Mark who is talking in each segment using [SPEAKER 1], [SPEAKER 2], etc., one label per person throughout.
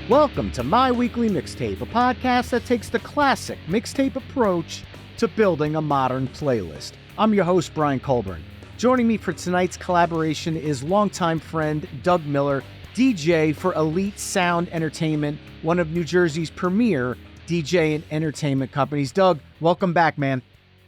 [SPEAKER 1] Welcome to My Weekly Mixtape, a podcast that takes the classic mixtape approach to building a modern playlist. I'm your host, Brian Colburn. Joining me for tonight's collaboration is longtime friend Doug Miller, DJ for Elite Sound Entertainment, one of New Jersey's premier DJ and entertainment companies. Doug, welcome back, man.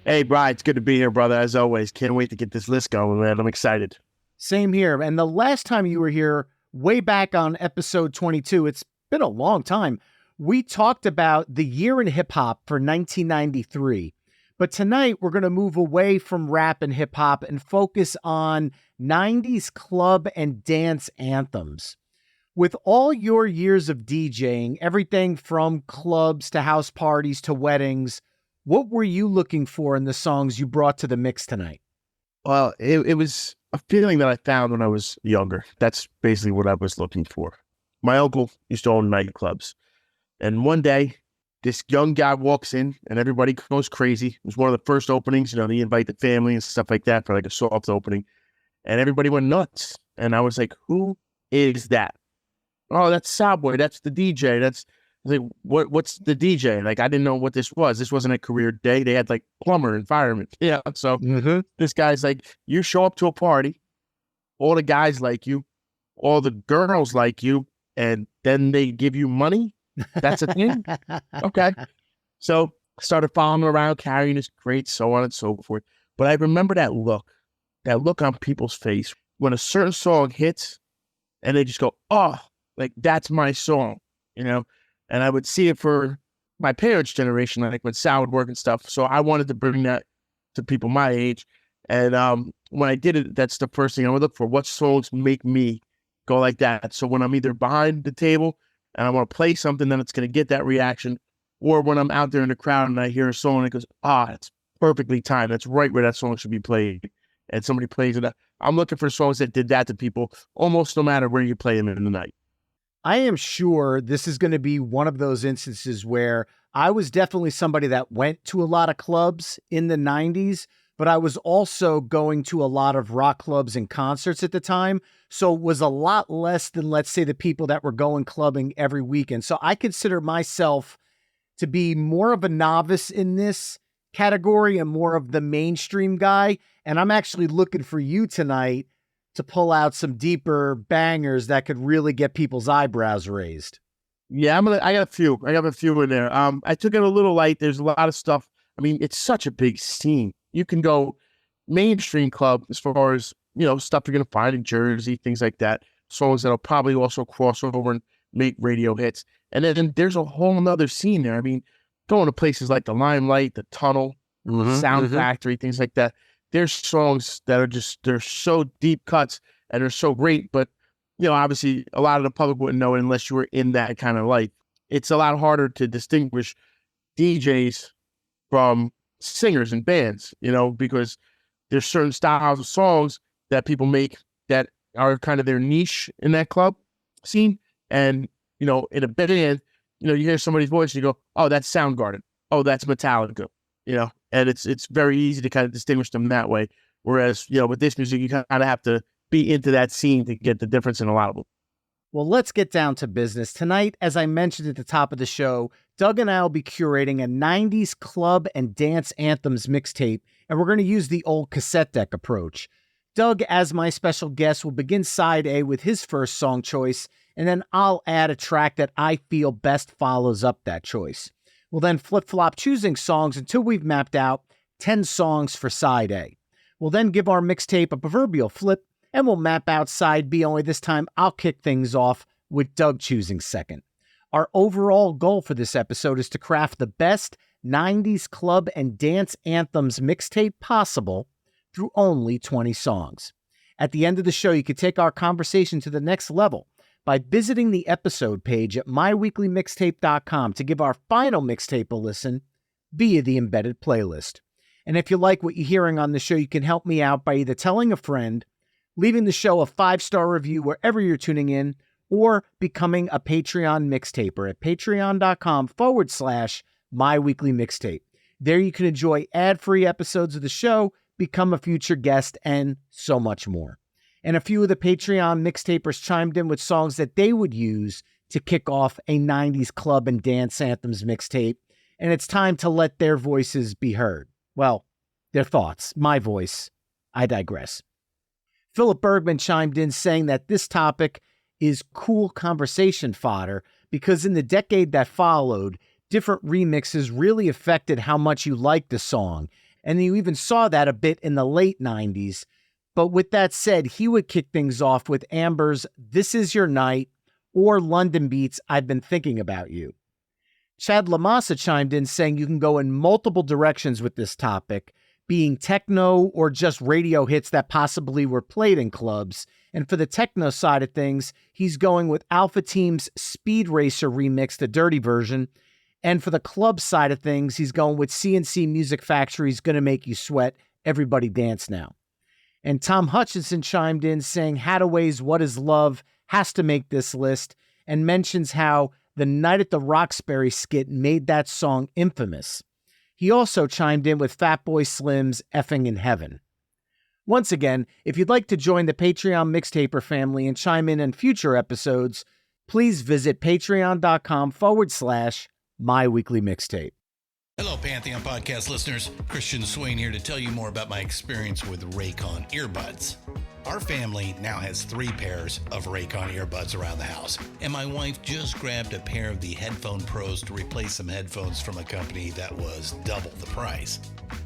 [SPEAKER 2] Hey, Brian, it's good to be here, brother, as always. Can't wait to get this list going, man. I'm excited.
[SPEAKER 1] Same here. And the last time you were here, way back on episode 22, it's been a long time, we talked about the year in hip-hop for 1993. But tonight, we're going to move away from rap and hip-hop and focus on 90s club and dance anthems. With all your years of DJing, everything from clubs to house parties to weddings, what were you looking for in the songs you brought to the mix tonight?
[SPEAKER 2] Well, it was a feeling that I found when I was younger. That's basically what I was looking for. My uncle used to own nightclubs. And one day, this young guy walks in and everybody goes crazy. It was one of the first openings, they invite the family and stuff like that for like a soft opening. And everybody went nuts. And I was like, who is that? Oh, that's Sawboy. That's the DJ. I was like, what's the DJ? Like, I didn't know what this was. This wasn't a career day. They had like plumber and fireman. Yeah. So This guy's like, you show up to a party, all the guys like you, all the girls like you, and then they give you money? That's a thing? Okay. So I started following him around, carrying his crates, so on and so forth. But I remember that look on people's face when a certain song hits and they just go, oh, like that's my song, And I would see it for my parents' generation, like when sound would work and stuff. So I wanted to bring that to people my age. And when I did it, that's the first thing I would look for. What songs make me go like that? So when I'm either behind the table and I want to play something, then it's going to get that reaction. Or when I'm out there in the crowd and I hear a song and it goes, it's perfectly timed. That's right where that song should be played. And somebody plays it. I'm looking for songs that did that to people almost no matter where you play them in the night.
[SPEAKER 1] I am sure this is going to be one of those instances where I was definitely somebody that went to a lot of clubs in the 90s, but I was also going to a lot of rock clubs and concerts at the time. So it was a lot less than, let's say, the people that were going clubbing every weekend. So I consider myself to be more of a novice in this category and more of the mainstream guy. And I'm actually looking for you tonight to pull out some deeper bangers that could really get people's eyebrows raised.
[SPEAKER 2] Yeah, I got a few. I got a few in there. I took it a little light. There's a lot of stuff. I mean, it's such a big scene. You can go mainstream club as far as, stuff you're going to find in Jersey, things like that. Songs that'll probably also cross over and make radio hits. And then there's a whole nother scene there. I mean, going to places like the Limelight, the Tunnel, Sound Factory, things like that. There's songs that are they're so deep cuts and they're so great. But, obviously a lot of the public wouldn't know it unless you were in that kind of life. It's a lot harder to distinguish DJs from singers and bands, because there's certain styles of songs that people make that are kind of their niche in that club scene. And, in a band, you hear somebody's voice and you go, oh, that's Soundgarden. Oh, that's Metallica, and it's very easy to kind of distinguish them that way. Whereas, with this music, you kind of have to be into that scene to get the difference in a lot of them.
[SPEAKER 1] Well, let's get down to business. Tonight, as I mentioned at the top of the show, Doug and I will be curating a 90s club and dance anthems mixtape, and we're going to use the old cassette deck approach. Doug, as my special guest, will begin side A with his first song choice, and then I'll add a track that I feel best follows up that choice. We'll then flip-flop choosing songs until we've mapped out 10 songs for side A. We'll then give our mixtape a proverbial flip, and we'll map out side B, only this time I'll kick things off with Doug choosing second. Our overall goal for this episode is to craft the best 90s club and dance anthems mixtape possible through only 20 songs. At the end of the show, you can take our conversation to the next level by visiting the episode page at myweeklymixtape.com to give our final mixtape a listen via the embedded playlist. And if you like what you're hearing on the show, you can help me out by either telling a friend, leaving the show a 5-star review wherever you're tuning in, or becoming a Patreon mixtaper at patreon.com/myweeklymixtape. There you can enjoy ad-free episodes of the show, become a future guest, and so much more. And a few of the Patreon mixtapers chimed in with songs that they would use to kick off a 90s club and dance anthems mixtape, and it's time to let their voices be heard. Well, their thoughts, my voice. I digress. Philip Bergman chimed in saying that this topic is cool conversation fodder because in the decade that followed, different remixes really affected how much you liked the song, and you even saw that a bit in the late 90s. But with that said, he would kick things off with Amber's This Is Your Night or London Beats' I've Been Thinking About You. Chad Lamassa chimed in saying you can go in multiple directions with this topic, being techno or just radio hits that possibly were played in clubs. And for the techno side of things, he's going with Alpha Team's Speed Racer remix, the dirty version. And for the club side of things, he's going with CNC Music Factory's Gonna Make You Sweat, Everybody Dance Now. And Tom Hutchinson chimed in saying Hadaway's What Is Love has to make this list and mentions how the Night at the Roxbury skit made that song infamous. He also chimed in with Fatboy Slim's Effing in Heaven. Once again, if you'd like to join the Patreon Mixtaper family and chime in future episodes, please visit patreon.com/myweeklymixtape.
[SPEAKER 3] Hello, Pantheon Podcast listeners. Christian Swain here to tell you more about my experience with Raycon earbuds. Our family now has 3 pairs of Raycon earbuds around the house, and my wife just grabbed a pair of the Headphone Pros to replace some headphones from a company that was double the price.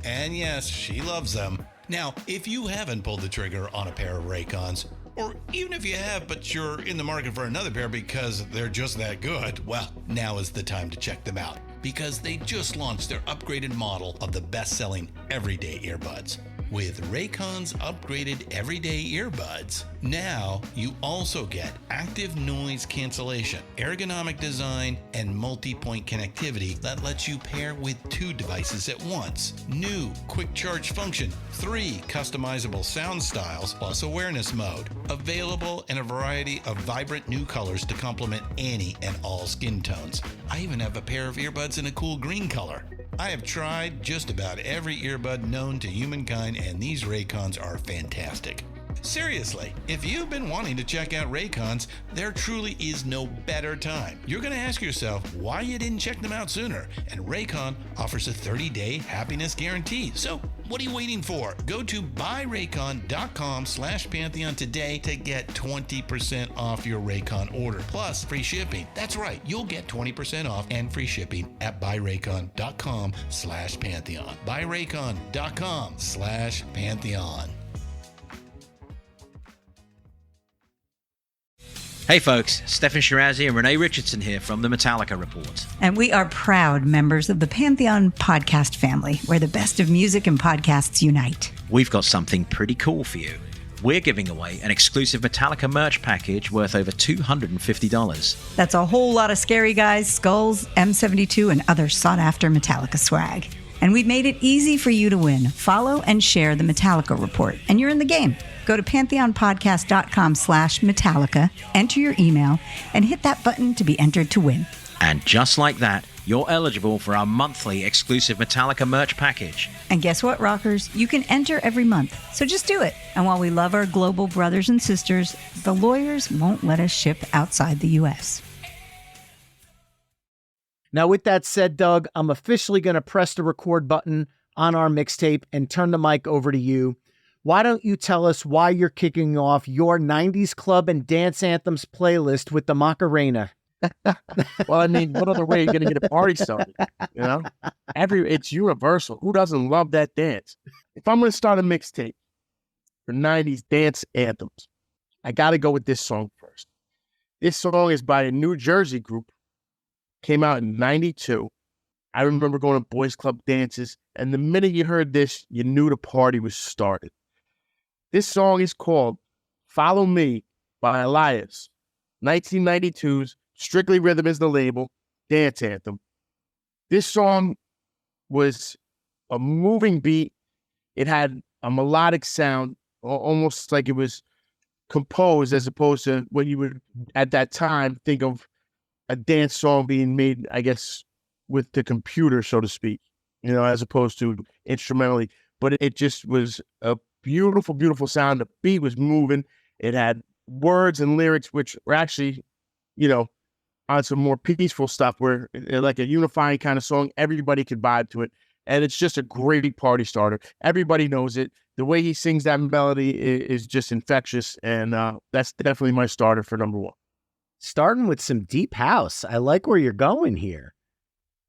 [SPEAKER 3] And yes, she loves them. Now, if you haven't pulled the trigger on a pair of Raycons, or even if you have, but you're in the market for another pair because they're just that good, well, now is the time to check them out because they just launched their upgraded model of the best-selling everyday earbuds. With Raycon's upgraded everyday earbuds, now you also get active noise cancellation, ergonomic design, and multi-point connectivity that lets you pair with 2 devices at once. New quick charge function, 3 customizable sound styles, plus awareness mode. Available in a variety of vibrant new colors to complement any and all skin tones. I even have a pair of earbuds in a cool green color. I have tried just about every earbud known to humankind, and these Raycons are fantastic. Seriously, if you've been wanting to check out Raycons, there truly is no better time. You're going to ask yourself why you didn't check them out sooner, and Raycon offers a 30-day happiness guarantee. So what are you waiting for? Go to buyraycon.com/Pantheon today to get 20% off your Raycon order, plus free shipping. That's right, you'll get 20% off and free shipping at buyraycon.com/Pantheon. buyraycon.com/Pantheon.
[SPEAKER 4] Hey folks, Stefan Shirazi and Renee Richardson here from the Metallica Report.
[SPEAKER 5] And we are proud members of the Pantheon podcast family, where the best of music and podcasts unite.
[SPEAKER 4] We've got something pretty cool for you. We're giving away an exclusive Metallica merch package worth over $250.
[SPEAKER 5] That's a whole lot of Scary Guys, skulls, M72, and other sought-after Metallica swag. And we've made it easy for you to win. Follow and share the Metallica Report, and you're in the game. Go to pantheonpodcast.com/Metallica, enter your email, and hit that button to be entered to win.
[SPEAKER 4] And just like that, you're eligible for our monthly exclusive Metallica merch package.
[SPEAKER 5] And guess what, rockers? You can enter every month, so just do it. And while we love our global brothers and sisters, the lawyers won't let us ship outside the U.S.
[SPEAKER 1] Now, with that said, Doug, I'm officially going to press the record button on our mixtape and turn the mic over to you. Why don't you tell us why you're kicking off your 90s club and dance anthems playlist with the Macarena?
[SPEAKER 2] Well, I mean, what other way are you going to get a party started? You know, it's universal. Who doesn't love that dance? If I'm going to start a mixtape for 90s dance anthems, I got to go with this song first. This song is by a New Jersey group. Came out in 92. I remember going to boys club dances, and the minute you heard this, you knew the party was started. This song is called Follow Me by Elias, 1992's Strictly Rhythm is the label, dance anthem. This song was a moving beat. It had a melodic sound, almost like it was composed as opposed to what you would, at that time, think of a dance song being made, I guess, with the computer, so to speak, you know, as opposed to instrumentally. But it just was a beautiful, beautiful sound. The beat was moving. It had words and lyrics which were actually, you know, on some more peaceful stuff where like a unifying kind of song, everybody could vibe to it. And it's just a great party starter. Everybody knows it. The way he sings that melody is just infectious. And that's definitely my starter for number one.
[SPEAKER 1] Starting with some deep house. I like where you're going here.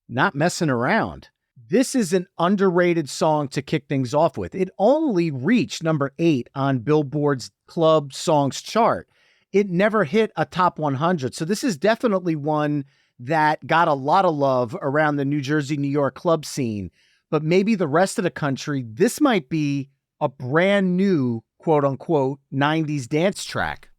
[SPEAKER 1] Not messing around. This is an underrated song to kick things off with. It only reached number 8 on Billboard's Club Songs chart. It never hit a top 100. So this is definitely one that got a lot of love around the New Jersey, New York club scene. But maybe the rest of the country, this might be a brand new, quote unquote, 90s dance track.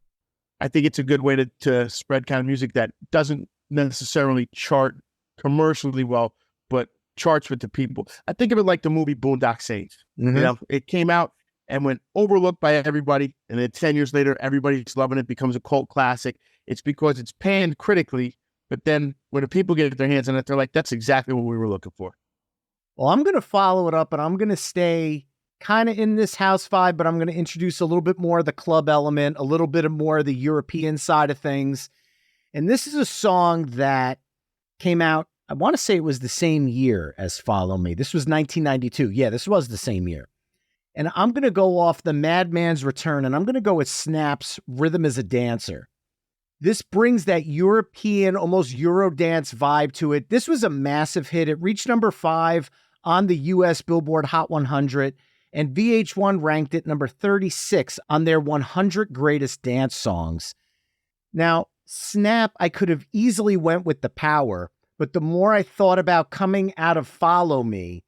[SPEAKER 2] I think it's a good way to spread kind of music that doesn't necessarily chart commercially well, but charts with the people. I think of it like the movie Boondock Saints.
[SPEAKER 1] Mm-hmm.
[SPEAKER 2] You know, it came out and went overlooked by everybody, and then 10 years later, everybody's loving it, becomes a cult classic. It's because it's panned critically, but then when the people get their hands on it, they're like, that's exactly what we were looking for.
[SPEAKER 1] Well, I'm going to follow it up, and I'm going to stay kind of in this house vibe, but I'm going to introduce a little bit more of the club element, a little bit of more of the European side of things. And this is a song that came out, I want to say it was the same year as Follow Me. This was 1992. Yeah, this was the same year. And I'm going to go off the Madman's Return, and I'm going to go with Snap's Rhythm is a Dancer. This brings that European, almost Eurodance vibe to it. This was a massive hit. It reached number 5 on the US Billboard Hot 100, and VH1 ranked it number 36 on their 100 Greatest Dance Songs. Now, Snap, I could have easily went with The Power, but the more I thought about coming out of Follow Me,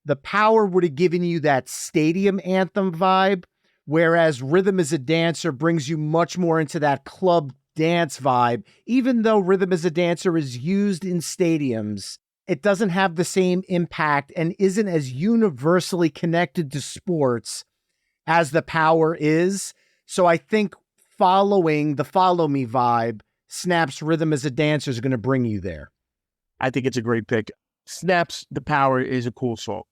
[SPEAKER 1] The Power would have given you that stadium anthem vibe, whereas Rhythm is a Dancer brings you much more into that club dance vibe. Even though Rhythm is a Dancer is used in stadiums, it doesn't have the same impact and isn't as universally connected to sports as The Power is. So I think following the Follow Me vibe, Snap's Rhythm is a Dancer is going to bring you there.
[SPEAKER 2] I think it's a great pick. Snap's The Power is a cool song,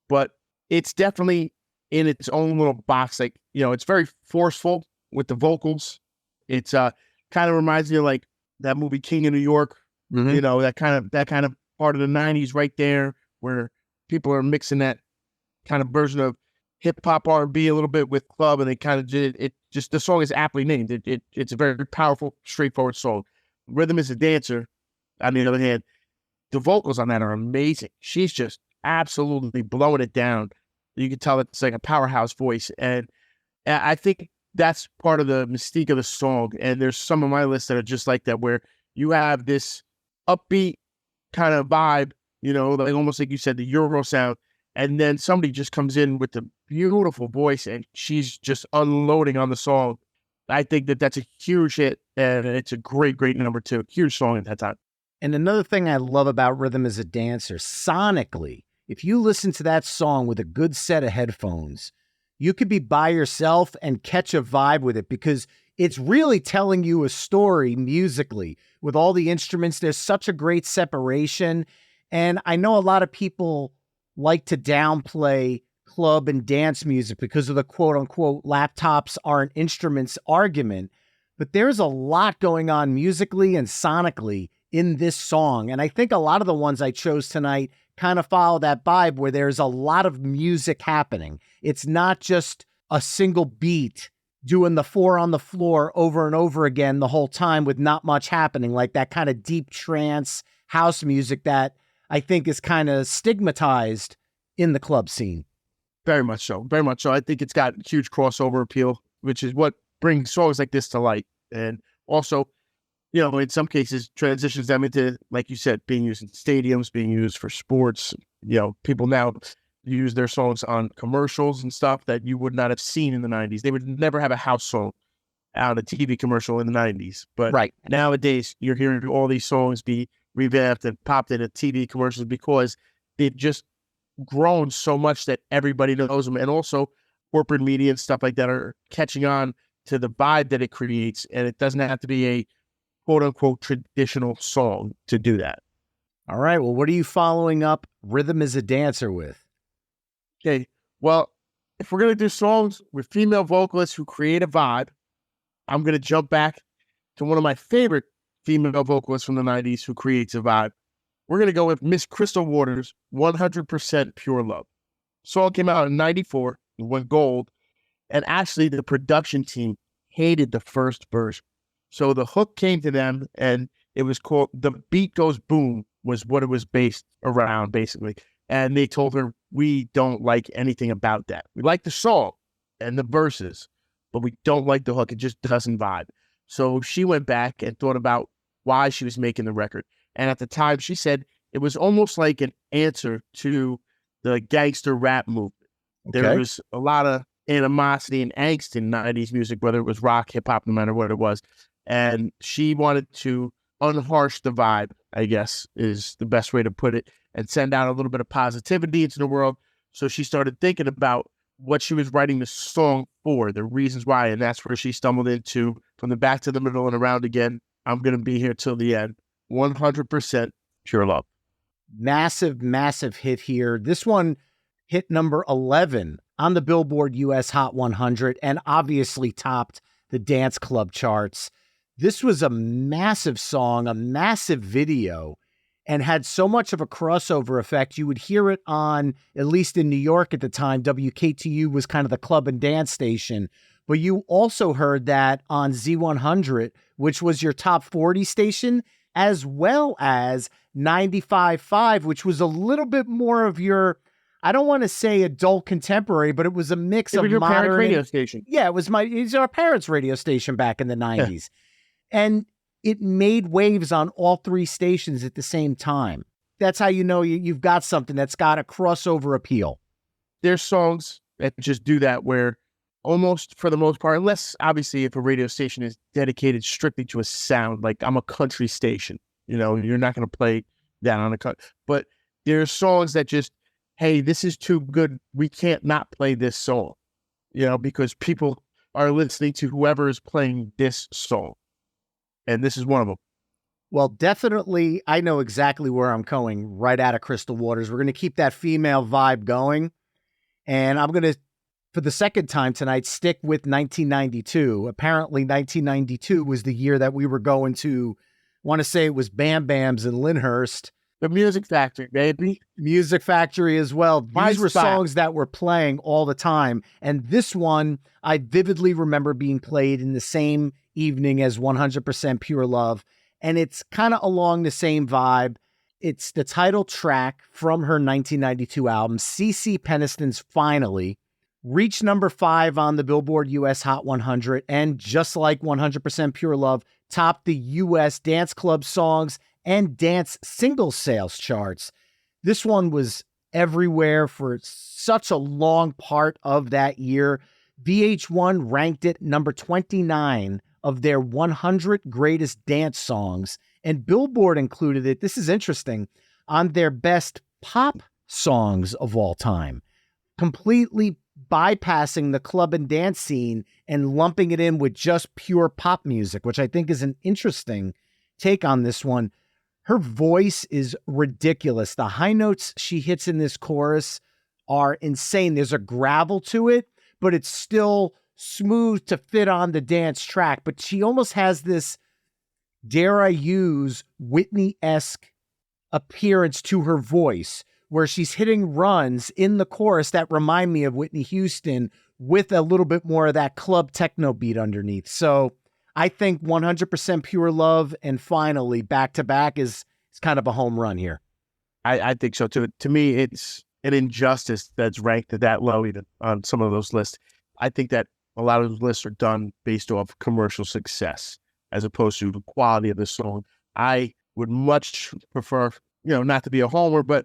[SPEAKER 2] but it's definitely in its own little box. Like, you know, it's very forceful with the vocals. It's kind of reminds me of like that movie King of New York.
[SPEAKER 1] Mm-hmm.
[SPEAKER 2] You know, that kind of part of the 90s right there where people are mixing that kind of version of hip hop R&B a little bit with club, and they kind of did it. Just the song is aptly named. It's a very powerful, straightforward song. Rhythm is a Dancer, on the other hand, the vocals on that are amazing. She's just absolutely blowing it down. You can tell it's like a powerhouse voice. And I think that's part of the mystique of the song. And there's some of my lists that are just like that, where you have this upbeat kind of vibe, you know, like almost like you said, the Euro sound. And then somebody just comes in with a beautiful voice and she's just unloading on the song. I think that's a huge hit, and it's a great, great number 2. Huge song at that time.
[SPEAKER 1] And another thing I love about Rhythm is a Dancer, sonically, if you listen to that song with a good set of headphones, you could be by yourself and catch a vibe with it, because it's really telling you a story musically with all the instruments. There's such a great separation. And I know a lot of people like to downplay club and dance music because of the quote unquote laptops aren't instruments argument, but there's a lot going on musically and sonically in this song. And I think a lot of the ones I chose tonight kind of follow that vibe where there's a lot of music happening. It's not just a single beat doing the 4 on the floor over and over again the whole time with not much happening, like that kind of deep trance house music that I think is kind of stigmatized in the club scene.
[SPEAKER 2] Very much so. Very much so. I think it's got huge crossover appeal, which is what brings songs like this to light. And also, you know, in some cases, transitions them into, like you said, being used in stadiums, being used for sports. You know, people now use their songs on commercials and stuff that you would not have seen in the 90s. They would never have a house song on a TV commercial in the 90s. But
[SPEAKER 1] right
[SPEAKER 2] nowadays, you're hearing all these songs be revamped and popped into TV commercials because they've just grown so much that everybody knows them. And also corporate media and stuff like that are catching on to the vibe that it creates. And it doesn't have to be a quote unquote traditional song to do that.
[SPEAKER 1] All right. Well, what are you following up Rhythm is a Dancer with?
[SPEAKER 2] Okay. Well, if we're going to do songs with female vocalists who create a vibe, I'm going to jump back to one of my favorite female vocalist from the 90s who creates a vibe. We're going to go with Miss Crystal Waters, 100% Pure Love. Song came out in 94, it went gold, and actually the production team hated the first version. So the hook came to them, and it was called The Beat Goes Boom, was what it was based around, basically. And they told her, we don't like anything about that. We like the song and the verses, but we don't like the hook. It just doesn't vibe. So she went back and thought about why she was making the record. And at the time, she said it was almost like an answer to the gangster rap movement.
[SPEAKER 1] Okay.
[SPEAKER 2] There was a lot of animosity and angst in 90s music, whether it was rock, hip hop, no matter what it was. And she wanted to unharsh the vibe, I guess, is the best way to put it, and send out a little bit of positivity into the world. So she started thinking about what she was writing the song for, the reasons why. And that's where she stumbled into From the Back to the Middle and Around Again. I'm going to be here till the end. 100% Pure Love.
[SPEAKER 1] Massive, massive hit here. This one hit number 11 on the Billboard US Hot 100 and obviously topped the dance club charts. This was a massive song, a massive video, and had so much of a crossover effect. You would hear it on, at least in New York at the time, WKTU was kind of the club and dance station. But you also heard that on Z100, which was your top 40 station, as well as 95.5, which was a little bit more of your, I don't want to say adult contemporary, but it was a mix of
[SPEAKER 2] your
[SPEAKER 1] modern
[SPEAKER 2] parents' radio station.
[SPEAKER 1] Yeah, it was our parents' radio station back in the 90s. Yeah. And it made waves on all three stations at the same time. That's how you know you've got something that's got a crossover appeal.
[SPEAKER 2] There's songs that just do that where almost for the most part, unless obviously if a radio station is dedicated strictly to a sound, like I'm a country station, you know, you're not going to play that on a cut. But there's songs that just, hey, this is too good. We can't not play this song, you know, because people are listening to whoever is playing this song. And this is one of them.
[SPEAKER 1] Well, definitely, I know exactly where I'm going right out of Crystal Waters. We're going to keep that female vibe going. And I'm going to, for the second time tonight, stick with 1992. Apparently, 1992 was the year that we were going to, want to say it was Bam Bam's in Lyndhurst.
[SPEAKER 2] The Music Factory, baby.
[SPEAKER 1] Music Factory as well. These were
[SPEAKER 2] spot.
[SPEAKER 1] songs that were playing all the time. And this one, I vividly remember being played in the same evening as 100% Pure Love. And it's kind of along the same vibe. It's the title track from her 1992 album, CeCe Peniston's Finally, reached number 5 on the Billboard US Hot 100. And just like 100% Pure Love, topped the US dance club songs and dance single sales charts. This one was everywhere for such a long part of that year. VH1 ranked it number 29 of their 100 greatest dance songs, and Billboard included it, this is interesting, on their best pop songs of all time, completely bypassing the club and dance scene and lumping it in with just pure pop music, which I think is an interesting take on this one. Her voice is ridiculous. The high notes she hits in this chorus are insane. There's a gravel to it, but it's still smooth to fit on the dance track. But she almost has this, dare I use, Whitney-esque appearance to her voice, where she's hitting runs in the chorus that remind me of Whitney Houston with a little bit more of that club techno beat underneath. So I think 100% Pure Love and Finally back to back is kind of a home run here.
[SPEAKER 2] I think so too. To me, it's an injustice that's ranked at that low even on some of those lists. I think that a lot of those lists are done based off commercial success as opposed to the quality of the song. I would much prefer, not to be a homer, but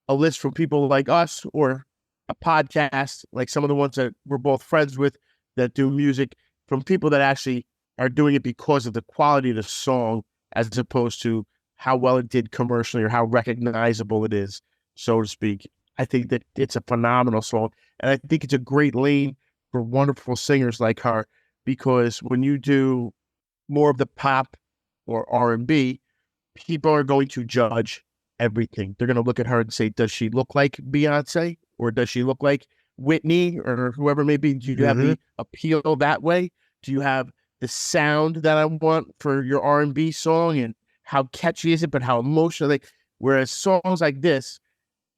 [SPEAKER 2] a list from people like us or a podcast, like some of the ones that we're both friends with that do music, from people that actually are doing it because of the quality of the song as opposed to how well it did commercially or how recognizable it is, so to speak. I think that it's a phenomenal song. And I think it's a great lane for wonderful singers like her, because when you do more of the pop or R&B, people are going to judge everything. They're going to look at her and say, does she look like Beyonce? Or does she look like Whitney or whoever it may be? Do you have the appeal that way? Do you have the sound that I want for your R&B song and how catchy is it, but how emotional. Whereas songs like this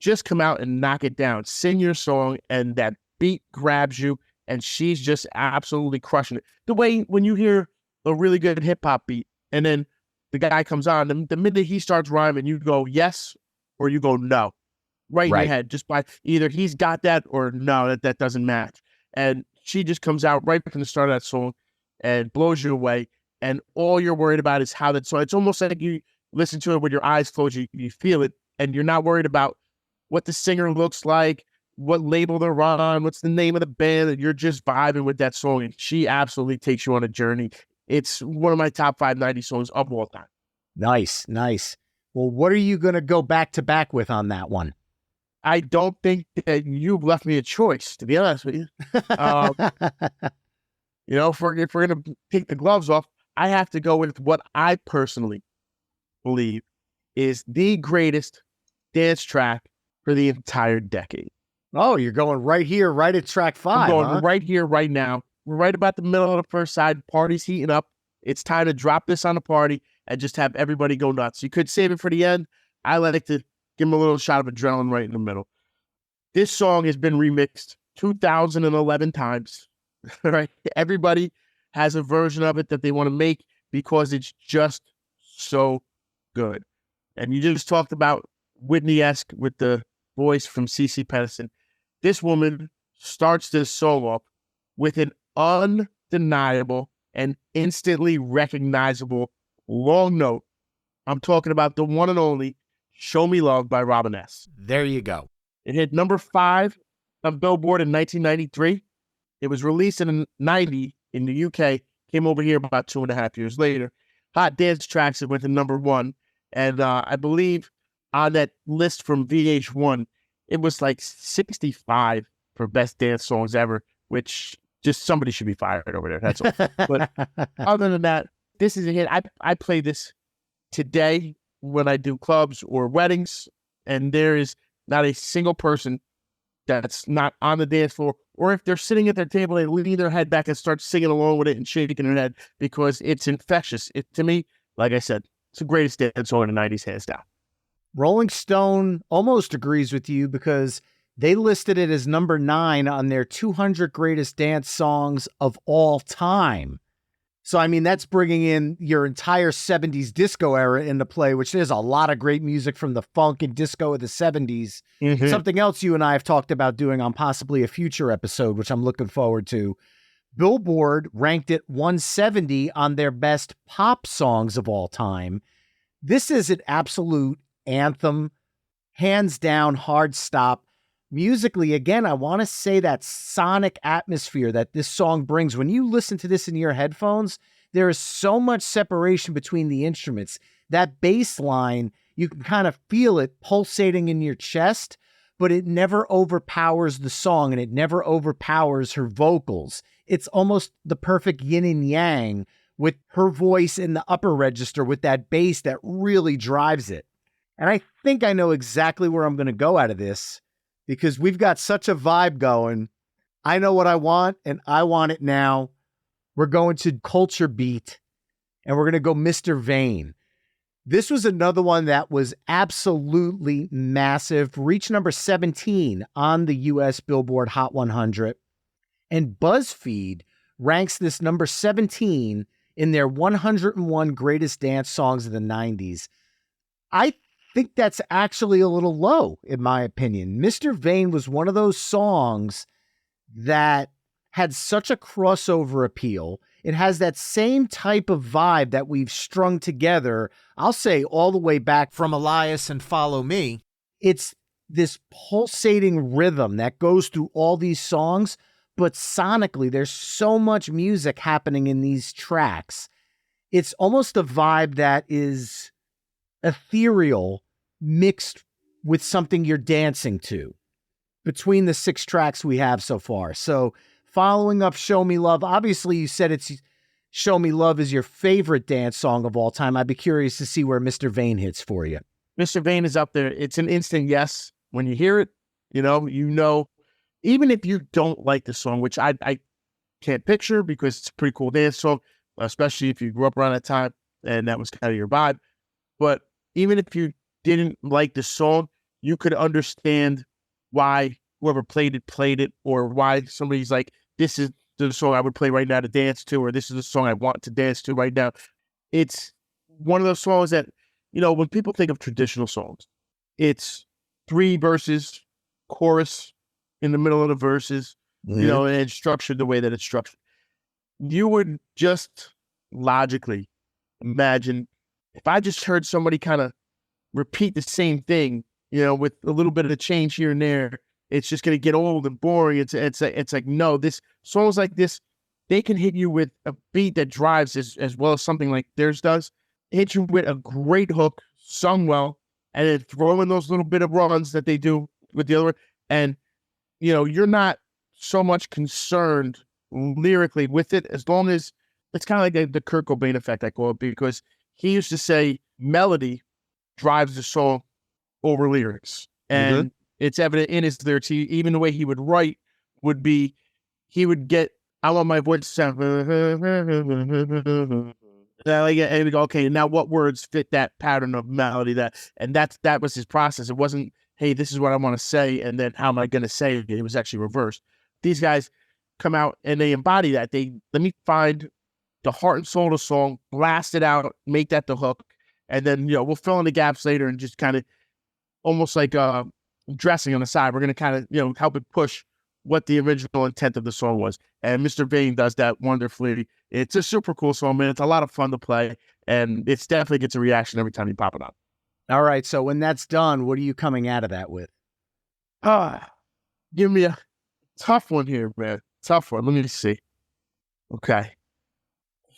[SPEAKER 2] just come out and knock it down. Sing your song, and that beat grabs you, and she's just absolutely crushing it. The way when you hear a really good hip-hop beat, and then the guy comes on, the minute he starts rhyming, you go yes or you go no. Right in your head, just by either he's got that or no, that doesn't match. And she just comes out right from the start of that song and blows you away. And all you're worried about is how that song, it's almost like you listen to it with your eyes closed, you feel it, and you're not worried about what the singer looks like, what label they're on, what's the name of the band, and you're just vibing with that song. And she absolutely takes you on a journey. It's one of my top 5 90s songs of all time.
[SPEAKER 1] Nice. Well, what are you going to go back to back with on that one?
[SPEAKER 2] I don't think that you've left me a choice, to be honest with you. If we're going to take the gloves off, I have to go with what I personally believe is the greatest dance track for the entire decade.
[SPEAKER 1] Oh, you're going right here, right at track 5.
[SPEAKER 2] I'm going right here, right now. We're right about the middle of the first side. Party's heating up. It's time to drop this on the party and just have everybody go nuts. You could save it for the end. I like to give them a little shot of adrenaline right in the middle. This song has been remixed 2011 times. Right? Everybody has a version of it that they want to make because it's just so good. And you just talked about Whitney-esque with the voice from CeCe Peniston. This woman starts this song off with an undeniable and instantly recognizable long note. I'm talking about the one and only Show Me Love by Robin S.
[SPEAKER 1] There you go.
[SPEAKER 2] It hit number 5 on Billboard in 1993. It was released in 90 in the UK, came over here about 2.5 years later. Hot Dance Tracks, it went to number 1. And I believe on that list from VH1, it was like 65 for best dance songs ever, which just somebody should be fired over there. That's all. But other than that, this is a hit. I play this today when I do clubs or weddings, and there is not a single person that's not on the dance floor, or if they're sitting at their table, they lean their head back and start singing along with it and shaking their head because it's infectious. To me, like I said, it's the greatest dance song in the 90s, hands down.
[SPEAKER 1] Rolling Stone almost agrees with you because they listed it as number 9 on their 200 greatest dance songs of all time. So, I mean, that's bringing in your entire 70s disco era into play, which there's a lot of great music from the funk and disco of the 70s. Mm-hmm. Something else you and I have talked about doing on possibly a future episode, which I'm looking forward to. Billboard ranked it 170 on their best pop songs of all time. This is an absolute anthem, hands down, hard stop. Musically, again, I want to say that sonic atmosphere that this song brings. When you listen to this in your headphones, there is so much separation between the instruments. That bass line, you can kind of feel it pulsating in your chest, but it never overpowers the song and it never overpowers her vocals. It's almost the perfect yin and yang with her voice in the upper register with that bass that really drives it. And I think I know exactly where I'm going to go out of this, because we've got such a vibe going. I know what I want, and I want it now. We're going to Culture Beat, and we're going to go Mr. Vain. This was another one that was absolutely massive. Reached number 17 on the U.S. Billboard Hot 100. And BuzzFeed ranks this number 17 in their 101 greatest dance songs of the 90s. I think that's actually a little low, in my opinion. Mr. Vain was one of those songs that had such a crossover appeal. It has that same type of vibe that we've strung together, I'll say all the way back from Elias and Follow Me. It's this pulsating rhythm that goes through all these songs, but sonically, there's so much music happening in these tracks. It's almost a vibe that is ethereal mixed with something you're dancing to between the 6 tracks we have so far. So following up Show Me Love, obviously you said it's Show Me Love is your favorite dance song of all time. I'd be curious to see where Mr. Vain hits for you.
[SPEAKER 2] Mr. Vain is up there. It's an instant yes. When you hear it, you know, even if you don't like the song, which I can't picture because it's a pretty cool dance song. especially if you grew up around that time and that was kind of your vibe. But even if you didn't like the song, you could understand why whoever played it, or why somebody's like, this is the song I would play right now to dance to, or this is the song I want to dance to right now. It's one of those songs that, when people think of traditional songs, it's 3 verses, chorus in the middle of the verses, and it's structured the way that it's structured. You would just logically imagine if I just heard somebody kind of repeat the same thing, with a little bit of a change here and there, it's just going to get old and boring. It's like, no, this songs like this, they can hit you with a beat that drives as well as something like theirs does. Hit you with a great hook, sung well, and then throw in those little bit of runs that they do with the other one. And, you're not so much concerned lyrically with it, as long as it's kind of like the Kurt Cobain effect, I call it, because he used to say melody drives the song over lyrics. And it's evident in his lyrics. Even the way he would write would be, he would get, I want my voice to sound, and we go, okay, now what words fit that pattern of melody? That was his process. It wasn't, hey, this is what I want to say, and then how am I going to say it? It was actually reversed. These guys come out and they embody that. Let me find the heart and soul of the song, blast it out, make that the hook, and then we'll fill in the gaps later, and just kind of almost like dressing on the side. We're going to kind of help it push what the original intent of the song was. And Mr. Vane does that wonderfully. It's a super cool song, man. It's a lot of fun to play, and it's definitely gets a reaction every time you pop it up.
[SPEAKER 1] All right, so when that's done, what are you coming out of that with?
[SPEAKER 2] Give me a tough one here, man. Tough one. Let me see. Okay.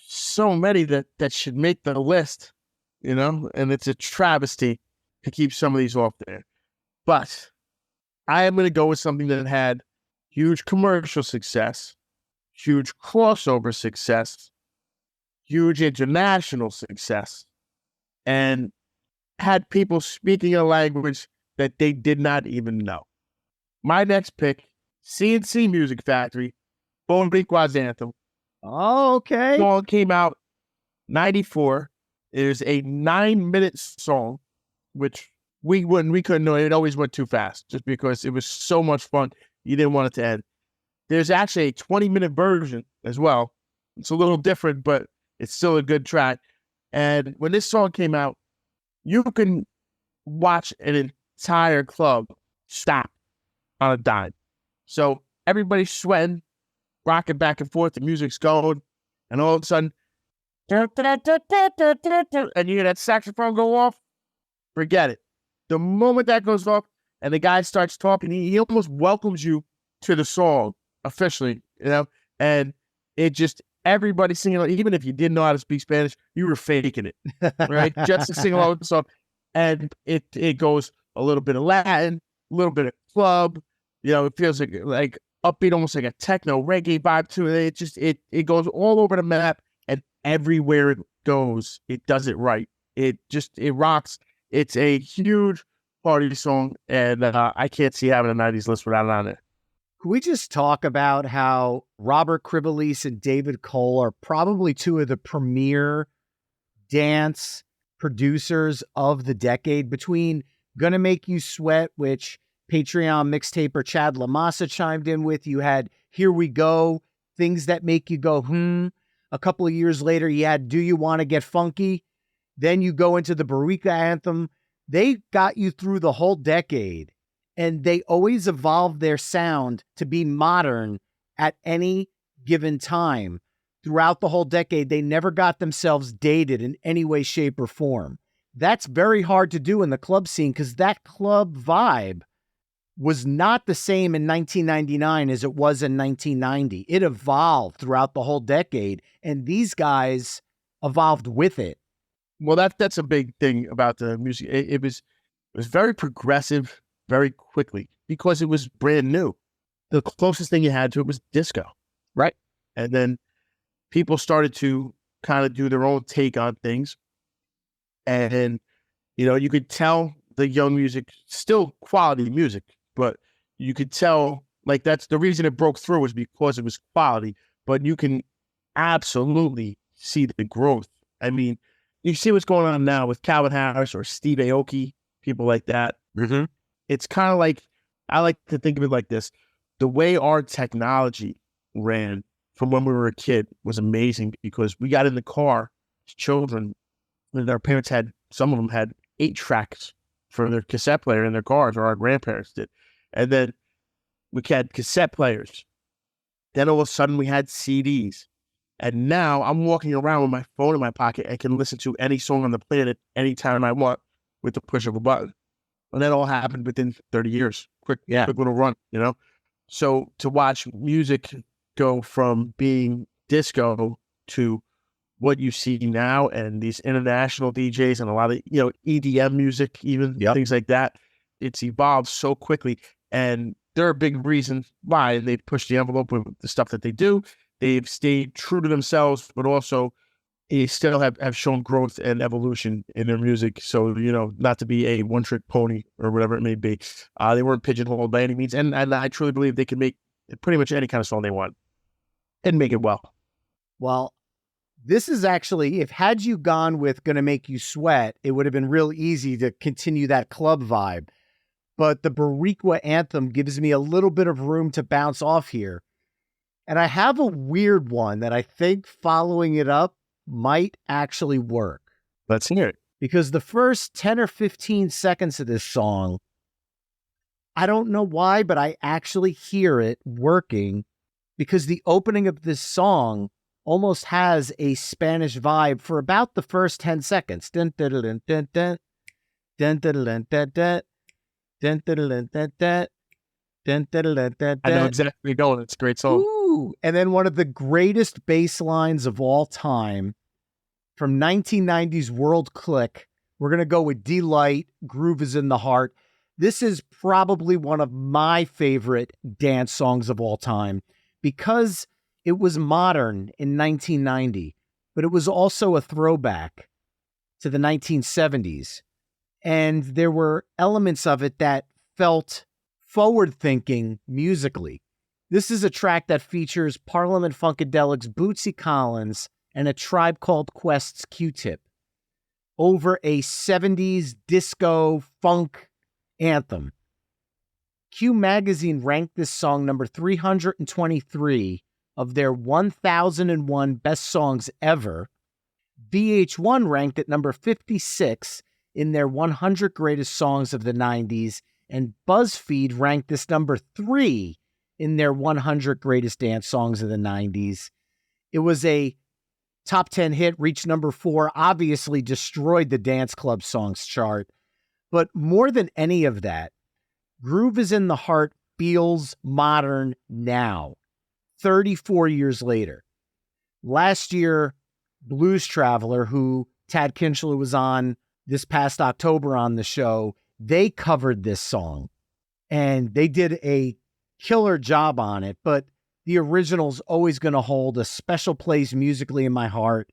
[SPEAKER 2] So many that should make the list, and it's a travesty to keep some of these off there. But I am going to go with something that had huge commercial success, huge crossover success, huge international success, and had people speaking a language that they did not even know. My next pick, CNC Music Factory, Boricua's Anthem.
[SPEAKER 1] Oh, okay.
[SPEAKER 2] Song came out 94. It is a 9-minute song, which we couldn't know. It always went too fast just because it was so much fun. You didn't want it to end. There's actually a 20-minute version as well. It's a little different, but it's still a good track. And when this song came out, you can watch an entire club stop on a dime. So everybody's sweating, rocking back and forth. The music's going, and all of a sudden, and you hear that saxophone go off. Forget it. The moment that goes off and the guy starts talking, he almost welcomes you to the song officially, and it just, everybody singing, even if you didn't know how to speak Spanish, you were faking it, right? Just to sing along with the song. And it goes a little bit of Latin, a little bit of club, it feels like upbeat, almost like a techno reggae vibe to it. It goes all over the map, and everywhere it goes, it does it right. It rocks. It's a huge party song, and I can't see having a 90s list without it on it.
[SPEAKER 1] Can we just talk about how Robert Cribalese and David Cole are probably two of the premier dance producers of the decade, between Gonna Make You Sweat, which Patreon mixtaper Chad Lamassa chimed in with. You had Here We Go, Things That Make You Go, A couple of years later, you had Do You Want to Get Funky? Then you go into the Boricuas Anthem. They got you through the whole decade, and they always evolved their sound to be modern at any given time. Throughout the whole decade, they never got themselves dated in any way, shape, or form. That's very hard to do in the club scene, because that club vibe was not the same in 1999 as it was in 1990. It evolved throughout the whole decade, and these guys evolved with it.
[SPEAKER 2] Well, that's a big thing about the music. It was very progressive very quickly because it was brand new. The closest thing you had to it was disco, right? And then people started to kind of do their own take on things. And, you could tell the young music, still quality music, but you could tell, like, that's the reason it broke through was because it was quality. But you can absolutely see the growth. I mean, you see what's going on now with Calvin Harris or Steve Aoki, people like that.
[SPEAKER 1] Mm-hmm.
[SPEAKER 2] It's kind of like, I like to think of it like this. The way our technology ran from when we were a kid was amazing, because we got in the car as children, and our parents had, some of them had 8 tracks for their cassette player in their cars, or our grandparents did. And then we had cassette players. Then all of a sudden we had CDs. And now I'm walking around with my phone in my pocket and can listen to any song on the planet anytime I want with the push of a button. And that all happened within 30 years. Quick little run, you know? So to watch music go from being disco to what you see now, and these international DJs and a lot of, EDM music, even things like that, it's evolved so quickly. And they're a big reason why they've pushed the envelope with the stuff that they do. They've stayed true to themselves, but also they still have shown growth and evolution in their music. So, not to be a one-trick pony or whatever it may be. They weren't pigeonholed by any means. And I truly believe they can make pretty much any kind of song they want and make it well.
[SPEAKER 1] Well, this is actually, if had you gone with Gonna Make You Sweat, it would have been real easy to continue that club vibe. But the Boricua anthem gives me a little bit of room to bounce off here. And I have a weird one that I think following it up might actually work.
[SPEAKER 2] Let's hear it.
[SPEAKER 1] Because the first 10 or 15 seconds of this song, I don't know why, but I actually hear it working, because the opening of this song almost has a Spanish vibe for about the first 10 seconds. Dun, dun, dun, dun, dun, dun, dun, dun, dun, dun. Dun, dun, dun, dun, dun, dun, dun, dun, dun, dun.
[SPEAKER 2] I know exactly where you're going. It's a great song.
[SPEAKER 1] Ooh. And then one of the greatest bass lines of all time from 1990's World Click. We're going to go with Delight, Groove is in the Heart. This is probably one of my favorite dance songs of all time, because it was modern in 1990, but it was also a throwback to the 1970s. And there were elements of it that felt forward-thinking musically. This is a track that features Parliament Funkadelic's Bootsy Collins and A Tribe Called Quest's Q-Tip over a 70s disco funk anthem. Q Magazine ranked this song number 323 of their 1001 best songs ever. VH1 ranked it number 56 in their 100 greatest songs of the 90s, and BuzzFeed ranked this number 3 in their 100 greatest dance songs of the 90s. It was a top 10 hit, reached number 4, obviously destroyed the dance club songs chart. But more than any of that, Groove is in the Heart feels modern now, 34 years later. Last year, Blues Traveler, who Tad Kinchler was on this past October on the show, they covered this song and they did a killer job on it, but the original's always going to hold a special place musically in my heart.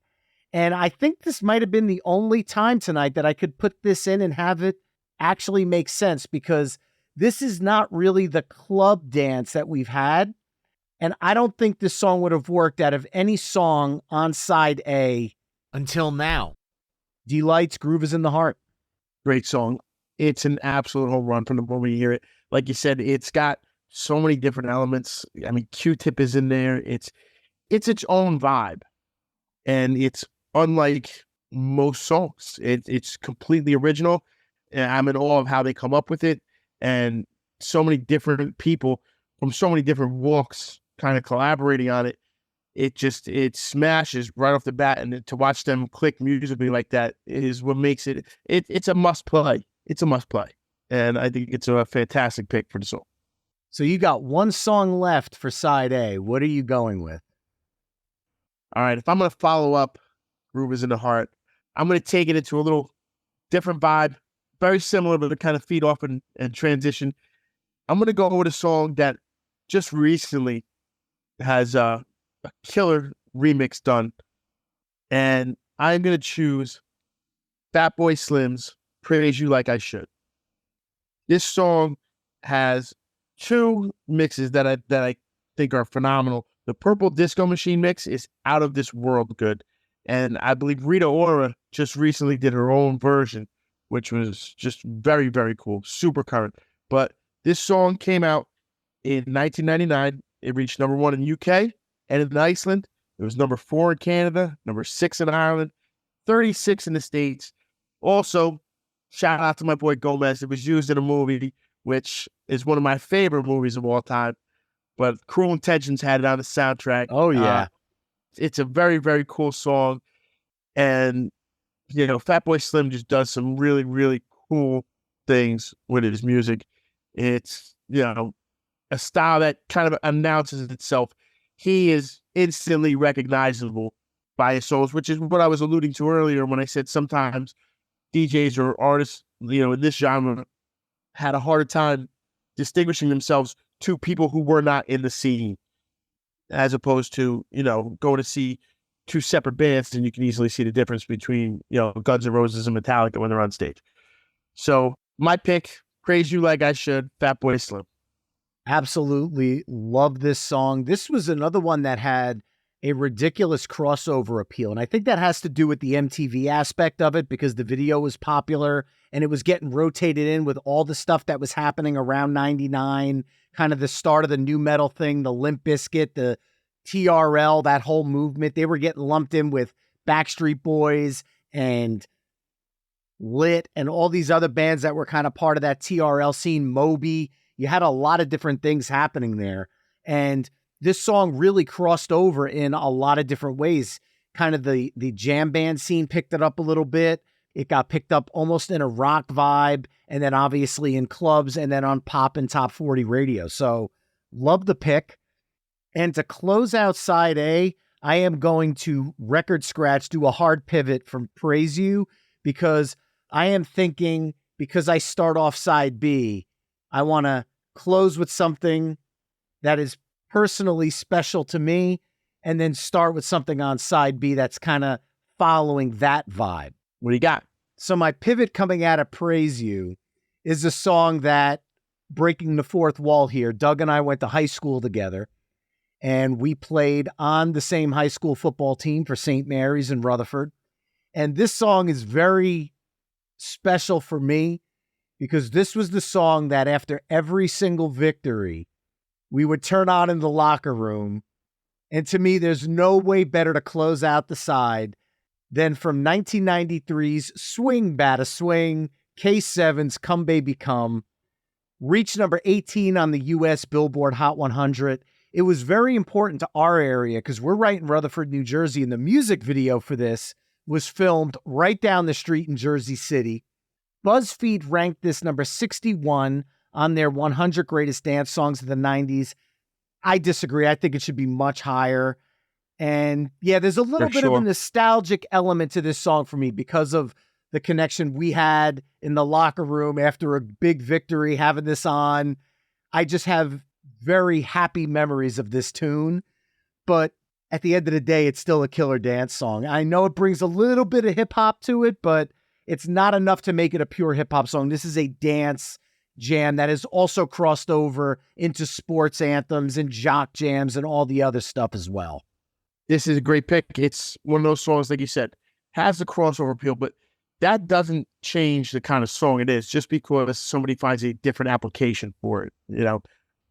[SPEAKER 1] And I think this might have been the only time tonight that I could put this in and have it actually make sense, because this is not really the club dance that we've had. And I don't think this song would have worked out of any song on side A until now. Delight's Groove is in the Heart.
[SPEAKER 2] Great song. It's an absolute home run from the moment you hear it. Like you said, it's got so many different elements. I mean, Q-Tip is in there. It's its own vibe, and it's unlike most songs. It's completely original, and I'm in awe of how they come up with it. And so many different people from so many different walks kind of collaborating on it. It smashes right off the bat, and to watch them click musically like that is what makes it's a must play. It's a must play, and I think it's a fantastic pick for the song.
[SPEAKER 1] So you got one song left for side A. What are you going with?
[SPEAKER 2] All right, if I'm going to follow up Groove is in the Heart, I'm going to take it into a little different vibe, very similar, but to kind of feed off and transition. I'm going to go with a song that just recently has a killer remix done, and I'm going to choose Fatboy Slim's Praise You Like I Should. This song has 2 mixes that I think are phenomenal. The Purple Disco Machine mix is out of this world good. And I believe Rita Ora just recently did her own version, which was just very, very cool, super current. But this song came out in 1999. It reached number 1 in UK and in Iceland. It was number 4 in Canada, number 6 in Ireland, 36 in the States. Also, shout out to my boy Gomez. It was used in a movie, which is one of my favorite movies of all time. But Cruel Intentions had it on the soundtrack.
[SPEAKER 1] Oh, yeah.
[SPEAKER 2] It's a very, very cool song. And, you know, Fatboy Slim just does some really, really cool things with his music. It's, you know, a style that kind of announces itself. He is instantly recognizable by his songs, which is what I was alluding to earlier when I said sometimes DJs or artists, you know, in this genre had a harder time distinguishing themselves to people who were not in the scene, as opposed to, you know, going to see two separate bands, and you can easily see the difference between, you know, Guns N' Roses and Metallica when they're on stage. So my pick, Praise You Like I Should, Fatboy Slim.
[SPEAKER 1] Absolutely love this song. This was another one that had a ridiculous crossover appeal. And I think that has to do with the MTV aspect of it, because the video was popular and it was getting rotated in with all the stuff that was happening around 99, kind of the start of the new metal thing, the Limp Bizkit, the TRL, that whole movement. They were getting lumped in with Backstreet Boys and Lit and all these other bands that were kind of part of that TRL scene, Moby. You had a lot of different things happening there. And this song really crossed over in a lot of different ways. Kind of the jam band scene picked it up a little bit. It got picked up almost in a rock vibe, and then obviously in clubs, and then on pop and top 40 radio. So love the pick. And to close out side A, I am going to record scratch, do a hard pivot from Praise You, because I am thinking, because I start off side B, I want to close with something that is personally special to me, and then start with something on side B that's kind of following that vibe.
[SPEAKER 2] What do you got?
[SPEAKER 1] So my pivot coming out of Praise You is a song that, breaking the fourth wall here, Doug and I went to high school together, and we played on the same high school football team for St. Mary's in Rutherford. And this song is very special for me, because this was the song that after every single victory, we would turn on in the locker room. And to me, there's no way better to close out the side than from 1993's Swing Bada Swing, K7's Come Baby Come, reached number 18 on the U.S. Billboard Hot 100. It was very important to our area because we're right in Rutherford, New Jersey, and the music video for this was filmed right down the street in Jersey City. BuzzFeed ranked this number 61 on their 100 greatest dance songs of the 90s. I disagree. I think it should be much higher. And yeah, there's a little bit of a nostalgic element to this song for me because of the connection we had in the locker room after a big victory, having this on. I just have very happy memories of this tune. But at the end of the day, it's still a killer dance song. I know it brings a little bit of hip hop to it, but it's not enough to make it a pure hip hop song. This is a dance jam that has also crossed over into sports anthems and jock jams and all the other stuff as well.
[SPEAKER 2] This is a great pick. It's one of those songs, like you said, has the crossover appeal, but that doesn't change the kind of song it is just because somebody finds a different application for it. You know,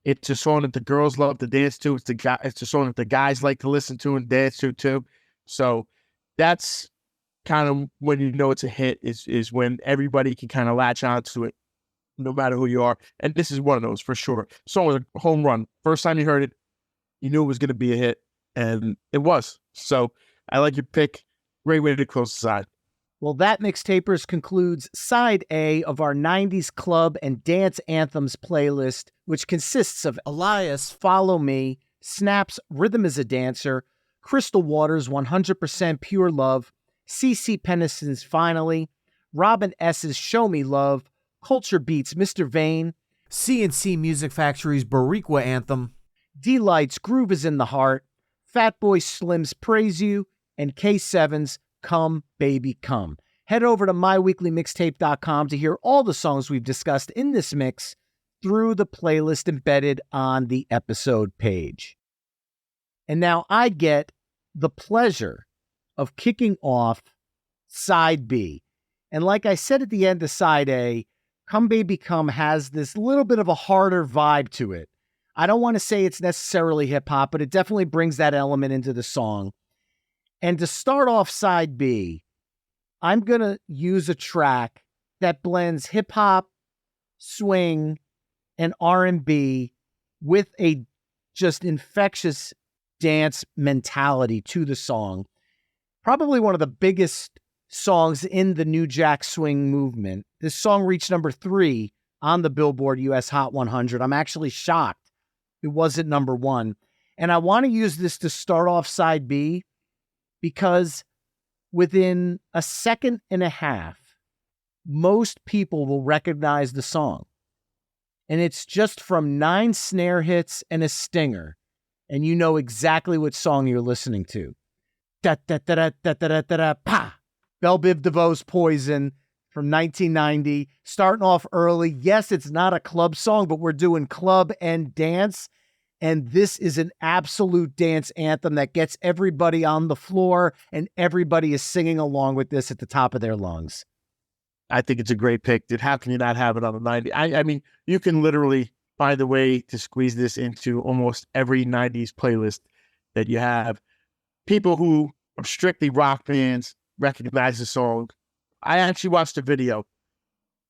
[SPEAKER 2] it's a song that the girls love to dance to. It's a song that the guys like to listen to and dance to too. So that's kind of when you know it's a hit is when everybody can kind of latch onto it, no matter who you are. And this is one of those for sure. Song was a home run. First time you heard it, you knew it was going to be a hit, and it was. So I like your pick. Great way to close the side.
[SPEAKER 1] Well, that, Mixtapers, concludes side A of our 90s club and dance anthems playlist, which consists of Elias, Follow Me, Snap's Rhythm is a Dancer, Crystal Waters' 100% Pure Love, CeCe Pennison's Finally, Robin S.'s Show Me Love, Culture Beats' Mr. Vane,
[SPEAKER 6] C&C Music Factory's Boricua Anthem,
[SPEAKER 1] D-Light's Groove is in the Heart, Fatboy Slim's Praise You, and K7's Come Baby Come. Head over to myweeklymixtape.com to hear all the songs we've discussed in this mix through the playlist embedded on the episode page. And now I get the pleasure of kicking off side B. And like I said at the end of side A, Come Baby Come has this little bit of a harder vibe to it. I don't want to say it's necessarily hip hop, but it definitely brings that element into the song. And to start off side B, I'm going to use a track that blends hip hop, swing, and R&B with a just infectious dance mentality to the song. Probably one of the biggest songs in the New Jack Swing movement. This song reached number 3 on the Billboard US Hot 100. I'm actually shocked it wasn't number 1. And I want to use this to start off side B because within a second and a half, most people will recognize the song. And it's just from 9 snare hits and a stinger. And you know exactly what song you're listening to. Da da da da da da da da pa. Belle Biv DeVoe's Poison from 1990. Starting off early. Yes, it's not a club song, but we're doing club and dance. And this is an absolute dance anthem that gets everybody on the floor, and everybody is singing along with this at the top of their lungs.
[SPEAKER 2] I think it's a great pick. Dude, how can you not have it on the 90s? I mean, you can literally find a way to squeeze this into almost every 90s playlist that you have. People who are strictly rock fans recognize the song. I actually watched a video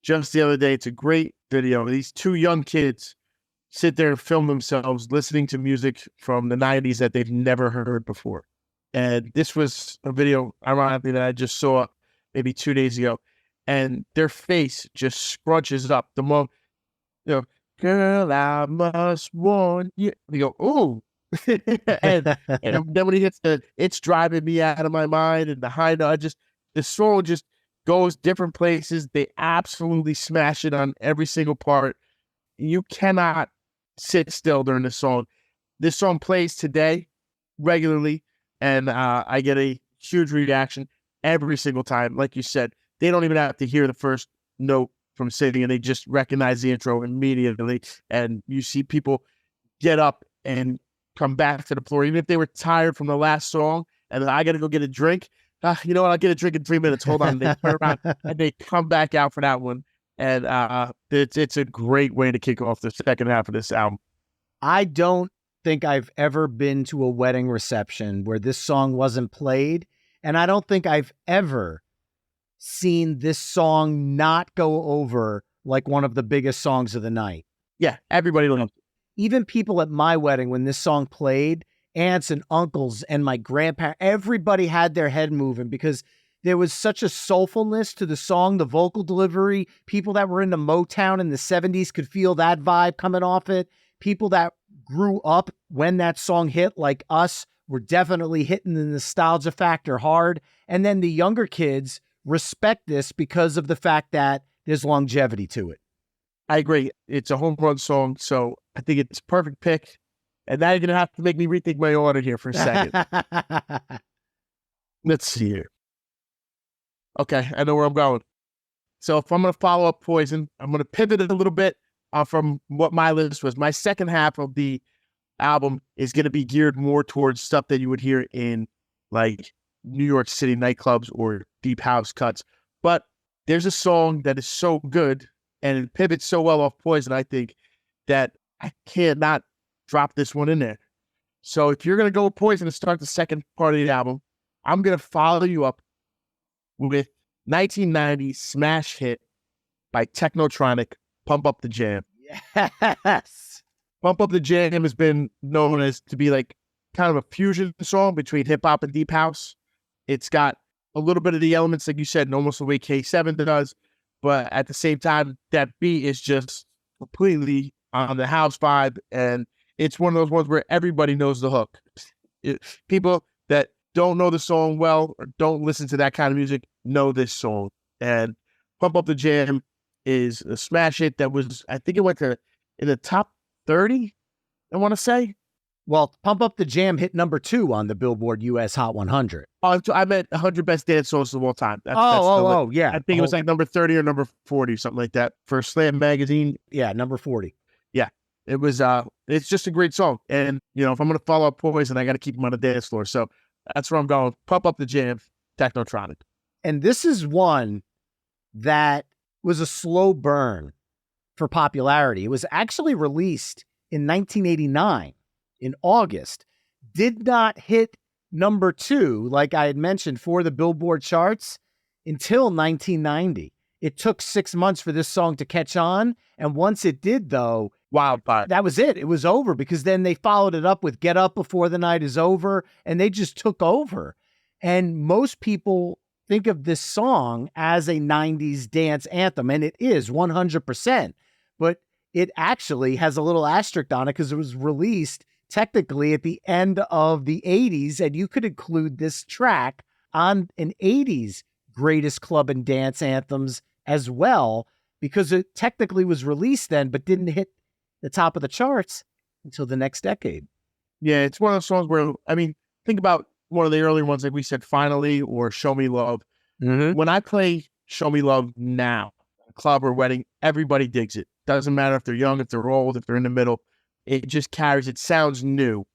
[SPEAKER 2] just the other day. It's a great video. These 2 young kids sit there and film themselves listening to music from the 90s that they've never heard before. And this was a video, ironically, that I just saw maybe 2 days ago. And their face just scrunches up the moment, girl, I must warn you. They go, ooh. and then when he hits it's driving me out of my mind, and the high note, the song just goes different places. They absolutely smash it on every single part. You cannot sit still during this song. This song plays today regularly, and I get a huge reaction every single time. Like you said, they don't even have to hear the first note from singing, and they just recognize the intro immediately. And you see people get up and come back to the floor, even if they were tired from the last song, and then I got to go get a drink. You know what? I'll get a drink in 3 minutes. Hold on. They turn around and they come back out for that one. And it's a great way to kick off the second half of this album.
[SPEAKER 1] I don't think I've ever been to a wedding reception where this song wasn't played. And I don't think I've ever seen this song not go over like one of the biggest songs of the night.
[SPEAKER 2] Yeah, everybody loves it.
[SPEAKER 1] Even people at my wedding, when this song played, aunts and uncles and my grandparents, everybody had their head moving because there was such a soulfulness to the song, the vocal delivery. People that were into Motown in the 70s could feel that vibe coming off it. People that grew up when that song hit, like us, were definitely hitting the nostalgia factor hard. And then the younger kids respect this because of the fact that there's longevity to it.
[SPEAKER 2] I agree. It's a home run song, so I think it's a perfect pick. And now you're going to have to make me rethink my order here for a second. Let's see here. Okay, I know where I'm going. So if I'm going to follow up Poison, I'm going to pivot it a little bit from what my list was. My second half of the album is going to be geared more towards stuff that you would hear in like New York City nightclubs or deep house cuts. But there's a song that is so good and it pivots so well off Poison, I think, that I cannot drop this one in there. So if you're going to go with Poison to start the second part of the album, I'm going to follow you up with 1990 smash hit by Technotronic, Pump Up the Jam.
[SPEAKER 1] Yes.
[SPEAKER 2] Pump Up the Jam has been known as to be like kind of a fusion song between hip hop and deep house. It's got a little bit of the elements, like you said, almost the way K7 does, but at the same time, that beat is just completely on the house vibe, and it's one of those ones where everybody knows the hook. People that don't know the song well or don't listen to that kind of music know this song. And Pump Up the Jam is a smash hit that was, I think it went to in the top 30, I want to say.
[SPEAKER 1] Well, Pump Up the Jam hit number 2 on the Billboard US Hot 100.
[SPEAKER 2] Oh, I meant 100 best dance songs of all time.
[SPEAKER 1] Yeah.
[SPEAKER 2] I think it was like number 30 or number 40, something like that for Slam Magazine.
[SPEAKER 1] Yeah, number 40.
[SPEAKER 2] Yeah, it was. It's just a great song. And, you know, if I'm going to follow up Poison, I got to keep them on the dance floor. So That's where I'm going. Pump Up the Jam, Technotronic.
[SPEAKER 1] And this is one that was a slow burn for popularity. It was actually released in 1989 in August. Did not hit number 2, like I had mentioned, for the Billboard charts until 1990. It took 6 months for this song to catch on. And once it did, though,
[SPEAKER 2] Wildfire.
[SPEAKER 1] that was it. It was over, because then they followed it up with Get Up Before the Night Is Over, and they just took over. And most people think of this song as a 90s dance anthem, and it is 100%. But it actually has a little asterisk on it because it was released technically at the end of the 80s, and you could include this track on an 80s greatest club and dance anthems as well, because it technically was released then, but didn't hit the top of the charts until the next decade.
[SPEAKER 2] Yeah, it's one of those songs where, I mean, think about one of the earlier ones, like we said, Finally, or Show Me Love.
[SPEAKER 1] Mm-hmm.
[SPEAKER 2] When I play Show Me Love now, club or wedding, everybody digs it. Doesn't matter if they're young, if they're old, if they're in the middle. It just carries, it sounds new,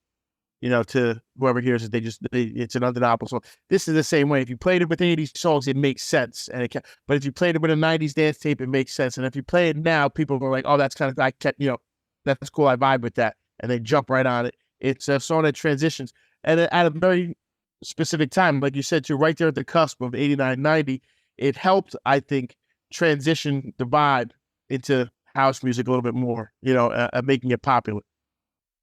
[SPEAKER 2] to whoever hears it. It's an undeniable song. This is the same way. If you played it with 80s songs, it makes sense. But if you played it with a 90s dance tape, it makes sense. And if you play it now, people are like, oh, that's kind of, that's cool. I vibe with that. And they jump right on it. It's a song that transitions. And at a very specific time, like you said, too, right there at the cusp of 89, 90, it helped, I think, transition the vibe into house music a little bit more, making it popular.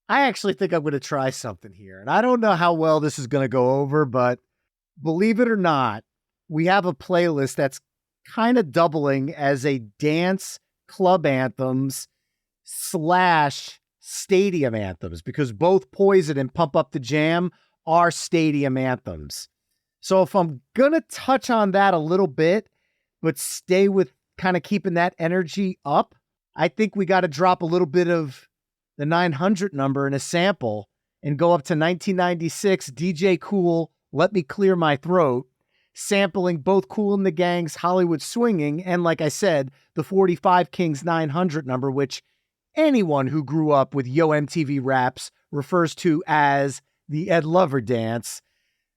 [SPEAKER 1] I actually think I'm going to try something here. And I don't know how well this is going to go over, but believe it or not, we have a playlist that's kind of doubling as a dance club anthems / stadium anthems, because both Poison and Pump Up the Jam are stadium anthems. So if I'm going to touch on that a little bit, but stay with kind of keeping that energy up, I think we got to drop a little bit of the 900 number in a sample and go up to 1996 DJ Kool, Let Me Clear My Throat, sampling both Kool and the Gang's Hollywood Swinging, and like I said, the 45 Kings 900 number, which anyone who grew up with Yo MTV Raps refers to as the Ed Lover dance.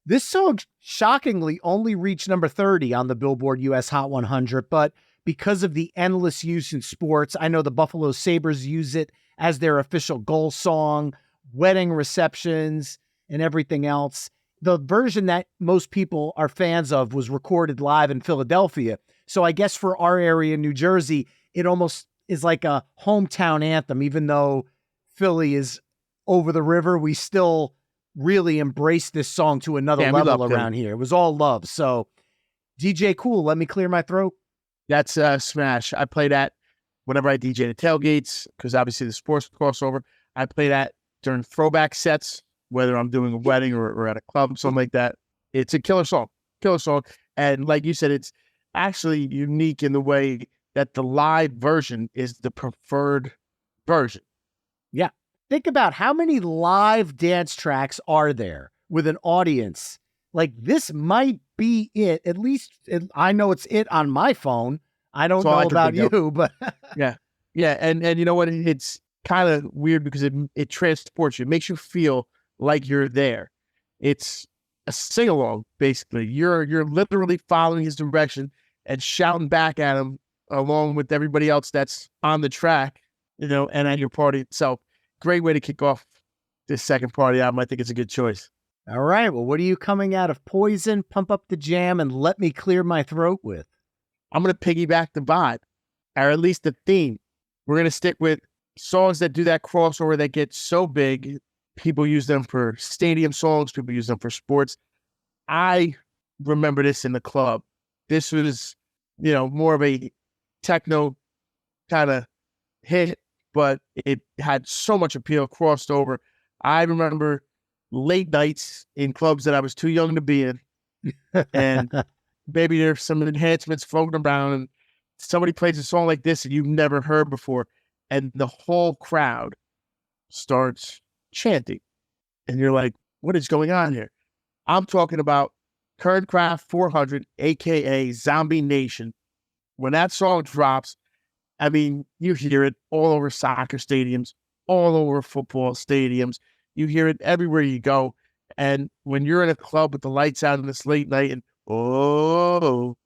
[SPEAKER 1] This song shockingly only reached number 30 on the Billboard US Hot 100, but because of the endless use in sports, I know the Buffalo Sabres use it as their official goal song, wedding receptions, and everything else. The version that most people are fans of was recorded live in Philadelphia. So I guess for our area in New Jersey, it almost is like a hometown anthem. Even though Philly is over the river, we still really embrace this song to another level around here. It was all love. So DJ Kool, Let Me Clear My Throat.
[SPEAKER 2] That's a smash. I play that whenever I DJ the tailgates, because obviously the sports crossover. I play that during throwback sets, whether I'm doing a wedding or at a club, something like that. It's a killer song. And like you said, it's actually unique in the way that the live version is the preferred version.
[SPEAKER 1] Yeah. Think about how many live dance tracks are there with an audience. Like, this might be it. At least I know it's it on my phone. I don't know about you, but
[SPEAKER 2] yeah. And you know what? It's kind of weird because it transports you. It makes you feel like you're there. It's a sing along, basically. You're literally following his direction and shouting back at him along with everybody else that's on the track, and at your party itself. Great way to kick off this second party album. I think it's a good choice.
[SPEAKER 1] All right. Well, what are you coming out of Poison, Pump Up the Jam, and Let Me Clear My Throat with?
[SPEAKER 2] I'm going to piggyback the vibe, or at least the theme. We're going to stick with songs that do that crossover that get so big. People use them for stadium songs. People use them for sports. I remember this in the club. This was, more of a techno kind of hit, but it had so much appeal, crossed over. I remember late nights in clubs that I was too young to be in. And maybe there's some enhancements floating around, and somebody plays a song like this that you've never heard before, and the whole crowd starts chanting. And you're like, what is going on here? I'm talking about Kernkraft 400, a.k.a. Zombie Nation. When that song drops, I mean, you hear it all over soccer stadiums, all over football stadiums. You hear it everywhere you go. And when you're in a club with the lights out and it's late night and oh,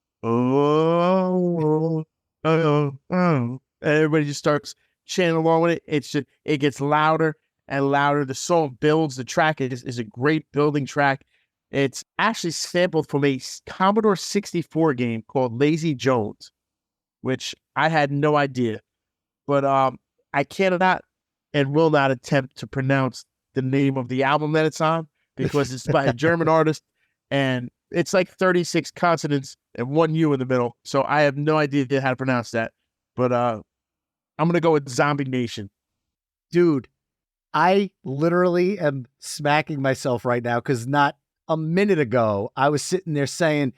[SPEAKER 2] and everybody just starts chanting along with it. It gets louder and louder. The song builds. The track is a great building track. It's actually sampled from a Commodore 64 game called Lazy Jones, which I had no idea. But I cannot and will not attempt to pronounce the name of the album that it's on because it's by a German artist and it's like 36 consonants and one U in the middle. So I have no idea how to pronounce that. But I'm going to go with Zombie Nation.
[SPEAKER 1] Dude, I literally am smacking myself right now because not a minute ago, I was sitting there saying,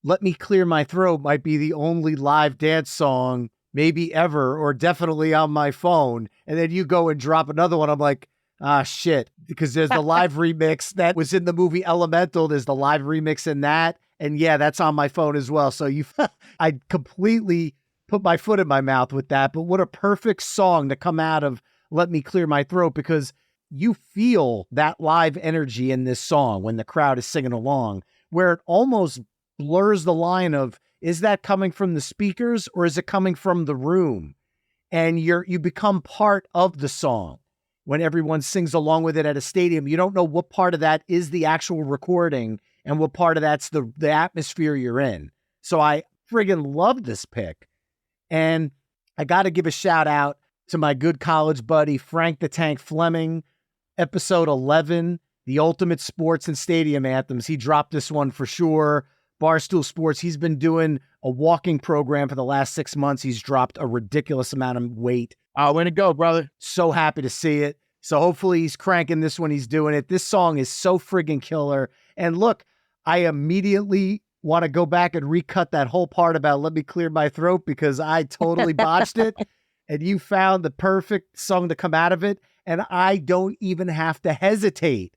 [SPEAKER 1] Let Me Clear My Throat might be the only live dance song maybe ever or definitely on my phone. And then you go and drop another one. I'm like, shit, because there's the live remix that was in the movie Elemental. There's the live remix in that. And yeah, that's on my phone as well. So I completely put my foot in my mouth with that. But what a perfect song to come out of Let Me Clear My Throat, because you feel that live energy in this song when the crowd is singing along, where it almost blurs the line of, is that coming from the speakers or is it coming from the room? And you become part of the song. When everyone sings along with it at a stadium, you don't know what part of that is the actual recording and what part of that's the atmosphere you're in. So I friggin' love this pick. And I got to give a shout out to my good college buddy, Frank the Tank Fleming, episode 11, the ultimate sports and stadium anthems. He dropped this one for sure. Barstool Sports, he's been doing a walking program for the last 6 months. He's dropped a ridiculous amount of weight.
[SPEAKER 2] Way to go, brother.
[SPEAKER 1] So happy to see it. So hopefully he's cranking this when he's doing it. This song is so friggin' killer. And look, I immediately want to go back and recut that whole part about Let Me Clear My Throat because I totally botched it. And you found the perfect song to come out of it. And I don't even have to hesitate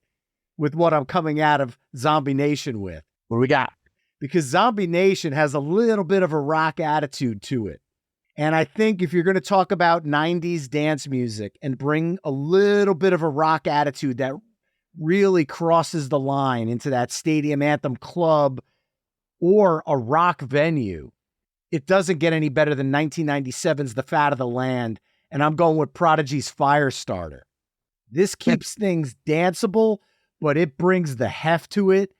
[SPEAKER 1] with what I'm coming out of Zombie Nation with.
[SPEAKER 2] What do we got?
[SPEAKER 1] Because Zombie Nation has a little bit of a rock attitude to it. And I think if you're going to talk about 90s dance music and bring a little bit of a rock attitude that really crosses the line into that stadium anthem club or a rock venue, it doesn't get any better than 1997's The Fat of the Land. And I'm going with Prodigy's Firestarter. This keeps things danceable, but it brings the heft to it.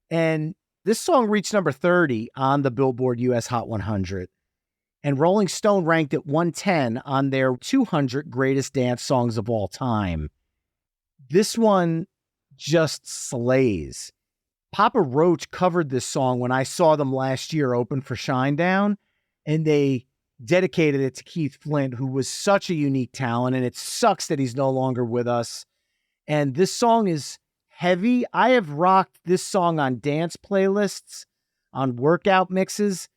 [SPEAKER 1] And this song reached number 30 on the Billboard US Hot 100. And Rolling Stone ranked it 110 on their 200 greatest dance songs of all time. This one just slays. Papa Roach covered this song when I saw them last year open for Shinedown, and they dedicated it to Keith Flint, who was such a unique talent, and it sucks that he's no longer with us. And this song is heavy. I have rocked this song on dance playlists, on workout mixes,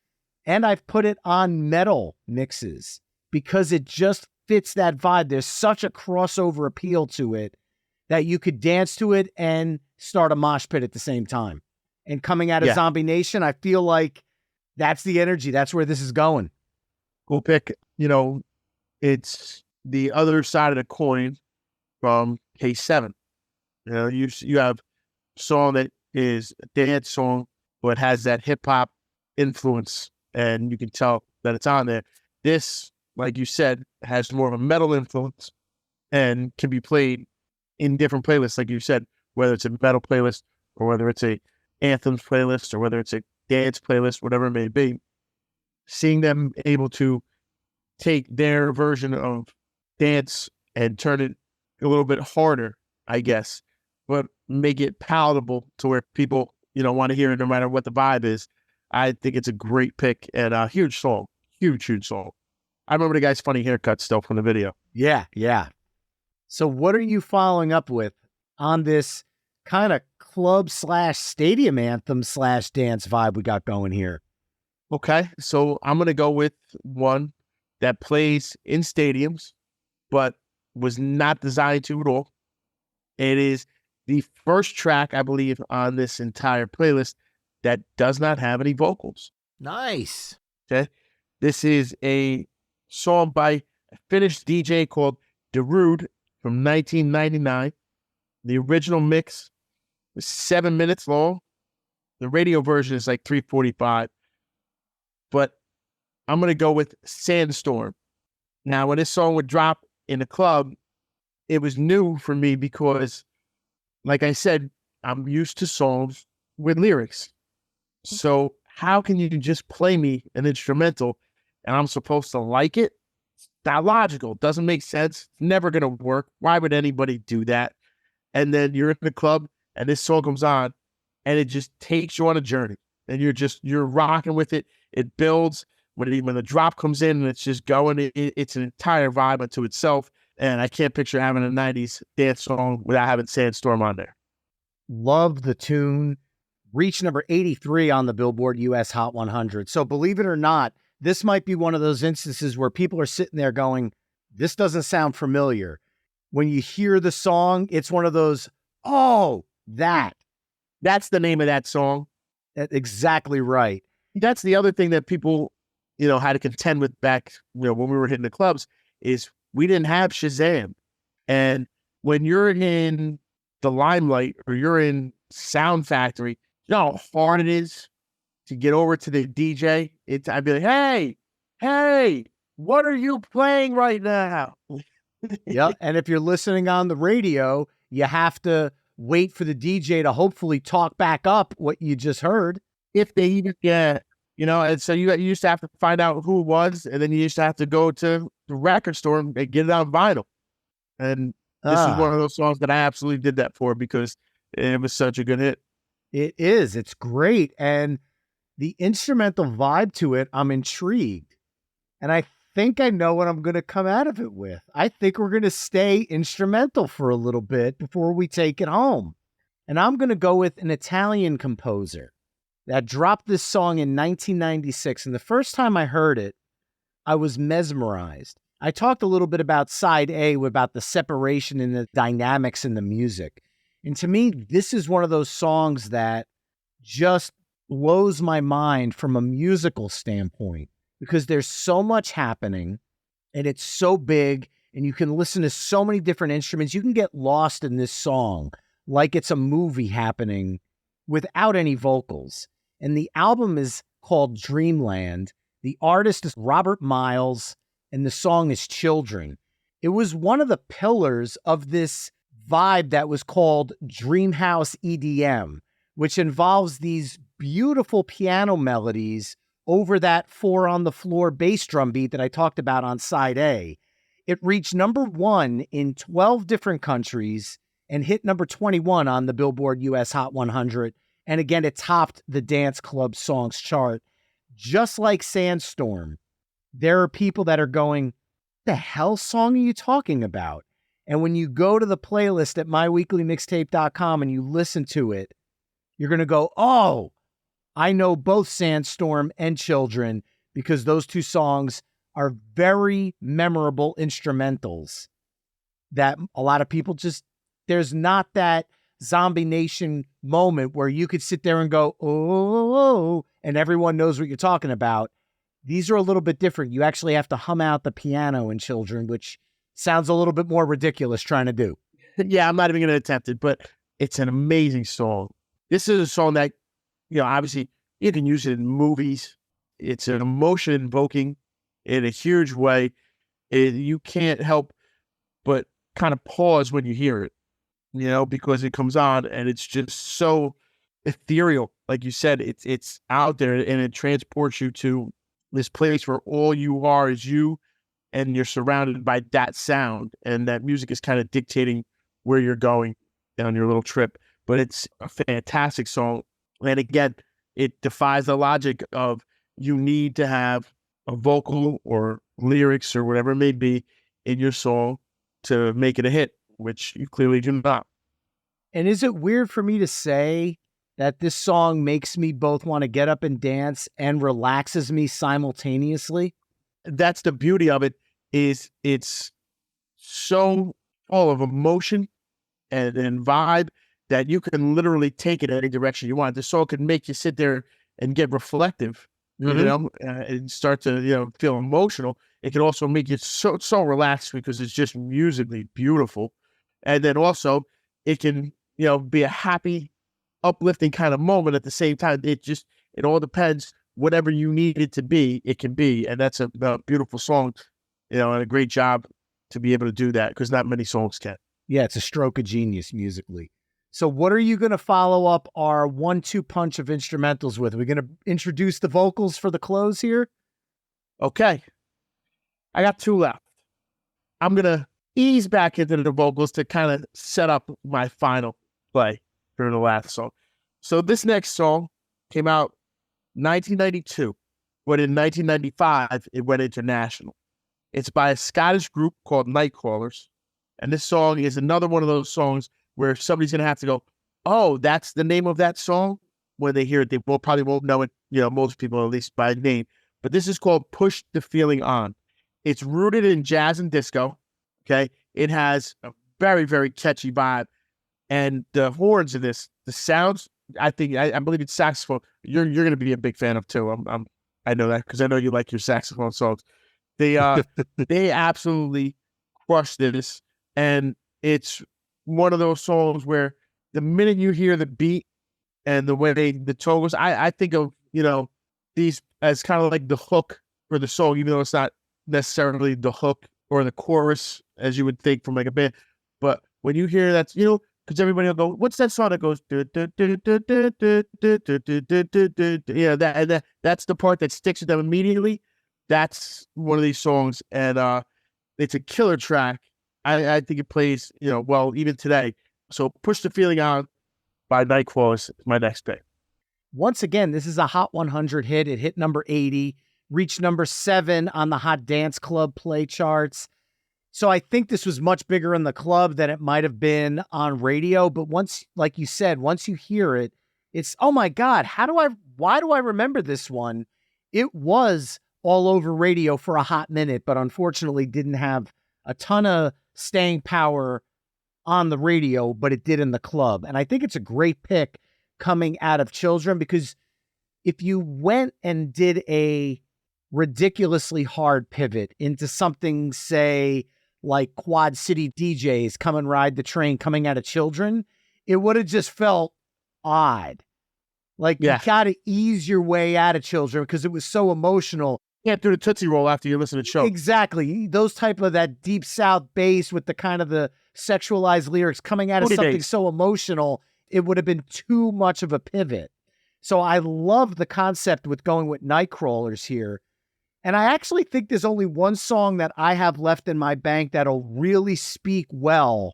[SPEAKER 1] and I've put it on metal mixes because it just fits that vibe. There's such a crossover appeal to it that you could dance to it and start a mosh pit at the same time. And coming out of Zombie Nation, I feel like that's the energy. That's where this is going.
[SPEAKER 2] Cool pick. You know, it's the other side of the coin from K7. You know, you have a song that is a dance song, but has that hip hop influence, and you can tell that it's on there. This, like you said, has more of a metal influence and can be played in different playlists, like you said, whether it's a metal playlist or whether it's a anthems playlist or whether it's a dance playlist, whatever it may be. Seeing them able to take their version of dance and turn it a little bit harder, I guess, but make it palatable to where people, you know, want to hear it no matter what the vibe is. I think it's a great pick and a huge song. Huge song. I remember the guy's funny haircut still from the video.
[SPEAKER 1] Yeah. So what are you following up with on this kind of club / stadium anthem / dance vibe we got going here?
[SPEAKER 2] Okay, so I'm going to go with one that plays in stadiums, but was not designed to at all. It is the first track, I believe, on this entire playlist that does not have any vocals.
[SPEAKER 6] Nice.
[SPEAKER 2] Okay, this is a song by a Finnish DJ called Darude from 1999. The original mix was 7 minutes long. The radio version is like 3:45. But I'm going to go with Sandstorm. Now, when this song would drop in the club, it was new for me because, like I said, I'm used to songs with lyrics. So how can you just play me an instrumental and I'm supposed to like it? It's not logical. It doesn't make sense. It's never going to work. Why would anybody do that? And then you're in the club and this song comes on and it just takes you on a journey. And you're rocking with it. It builds. When the drop comes in and it's just going, it's an entire vibe unto itself. And I can't picture having a 90s dance song without having Sandstorm on there.
[SPEAKER 1] Love the tune. Reached number 83 on the Billboard US Hot 100. So believe it or not, this might be one of those instances where people are sitting there going, this doesn't sound familiar. When you hear the song, it's one of those, oh,
[SPEAKER 2] that's the name of that song.
[SPEAKER 1] That's exactly right.
[SPEAKER 2] That's the other thing that people, had to contend with back, when we were hitting the clubs, is we didn't have Shazam. And when you're in the limelight or you're in Sound Factory, you know how hard it is to get over to the DJ? I'd be like, hey, what are you playing right now?
[SPEAKER 1] Yeah. And if you're listening on the radio, you have to wait for the DJ to hopefully talk back up what you just heard.
[SPEAKER 2] If they even get, and so you used to have to find out who it was, and then you used to have to go to the record store and get it on vinyl. And this is one of those songs that I absolutely did that for because it was such a good hit.
[SPEAKER 1] It is. It's great. And the instrumental vibe to it, I'm intrigued. And I think I know what I'm going to come out of it with. I think we're going to stay instrumental for a little bit before we take it home. And I'm going to go with an Italian composer that dropped this song in 1996. And the first time I heard it, I was mesmerized. I talked a little bit about side A, about the separation and the dynamics in the music. And to me, this is one of those songs that just blows my mind from a musical standpoint because there's so much happening and it's so big and you can listen to so many different instruments. You can get lost in this song like it's a movie happening without any vocals. And the album is called Dreamland. The artist is Robert Miles, and the song is Children. It was one of the pillars of this vibe that was called Dreamhouse EDM, which involves these beautiful piano melodies over that 4-on-the-floor bass drum beat that I talked about on side A. It reached number 1 in 12 different countries and hit number 21 on the Billboard US Hot 100. And again, it topped the Dance Club Songs chart. Just like Sandstorm, there are people that are going, the hell song are you talking about? And when you go to the playlist at myweeklymixtape.com and you listen to it, you're going to go, oh, I know both Sandstorm and Children because those two songs are very memorable instrumentals that a lot of people just, there's not that Zombie Nation moment where you could sit there and go, oh, and everyone knows what you're talking about. These are a little bit different. You actually have to hum out the piano in Children, which sounds a little bit more ridiculous trying to do.
[SPEAKER 2] Yeah, I'm not even going to attempt it, but it's an amazing song. This is a song that, obviously you can use it in movies. It's an emotion invoking in a huge way. You can't help but kind of pause when you hear it, because it comes on and it's just so ethereal. Like you said, it's out there and it transports you to this place where all you are is you and you're surrounded by that sound. And that music is kind of dictating where you're going on your little trip. But it's a fantastic song. And again, it defies the logic of you need to have a vocal or lyrics or whatever it may be in your song to make it a hit, which you clearly do not.
[SPEAKER 1] And is it weird for me to say that this song makes me both want to get up and dance and relaxes me simultaneously?
[SPEAKER 2] That's the beauty of it, is it's so full of emotion and vibe that you can literally take it any direction you want. The song can make you sit there and get reflective, and start to, feel emotional. It can also make you so relaxed because it's just musically beautiful. And then also it can, be a happy uplifting kind of moment at the same time. It all depends. Whatever you need it to be, it can be. And that's a beautiful song, and a great job to be able to do that, because not many songs can.
[SPEAKER 1] Yeah, it's a stroke of genius musically. So what are you going to follow up our 1-2 punch of instrumentals with? Are we going to introduce the vocals for the close here?
[SPEAKER 2] Okay. I got 2 left. I'm going to ease back into the vocals to kind of set up my final play for the last song. So this next song came out 1992, but in 1995, it went international. It's by a Scottish group called Nightcrawlers. And this song is another one of those songs where somebody's going to have to go, oh, that's the name of that song? When they hear it, they probably won't know it, most people at least by name. But this is called Push the Feeling On. It's rooted in jazz and disco, okay? It has a very, very catchy vibe. And the horns in this, the sounds, I believe it's saxophone. You're going to be a big fan of too. I know that because I know you like your saxophone songs. They absolutely crushed this. And it's one of those songs where the minute you hear the beat and the way the tone goes, I think of, these as kind of like the hook for the song, even though it's not necessarily the hook or the chorus as you would think from like a band. But when you hear that, because everybody will go, what's that song that goes, that's the part that sticks with them immediately. That's one of these songs. And it's a killer track. I think it plays, well, even today. So Push the Feeling On by Nightcrawlers is my next pick.
[SPEAKER 1] Once again, this is a Hot 100 hit. It hit number 80, reached number 7 on the Hot Dance Club play charts. So I think this was much bigger in the club than it might have been on radio. But once, like you said, once you hear it, it's, oh my God, why do I remember this one? It was all over radio for a hot minute, but unfortunately didn't have a ton of staying power on the radio, but it did in the club. And I think it's a great pick coming out of Children, because if you went and did a ridiculously hard pivot into something, say, like Quad City DJs Come and Ride the Train coming out of Children, it would have just felt odd. Like, you got to ease your way out of Children because it was so emotional.
[SPEAKER 2] Can't do the Tootsie Roll after you listen to the show.
[SPEAKER 1] Exactly. Those type of that deep South bass with the kind of the sexualized lyrics coming out of something so emotional, it would have been too much of a pivot. So I love the concept with going with Nightcrawlers here. And I actually think there's only one song that I have left in my bank that'll really speak well,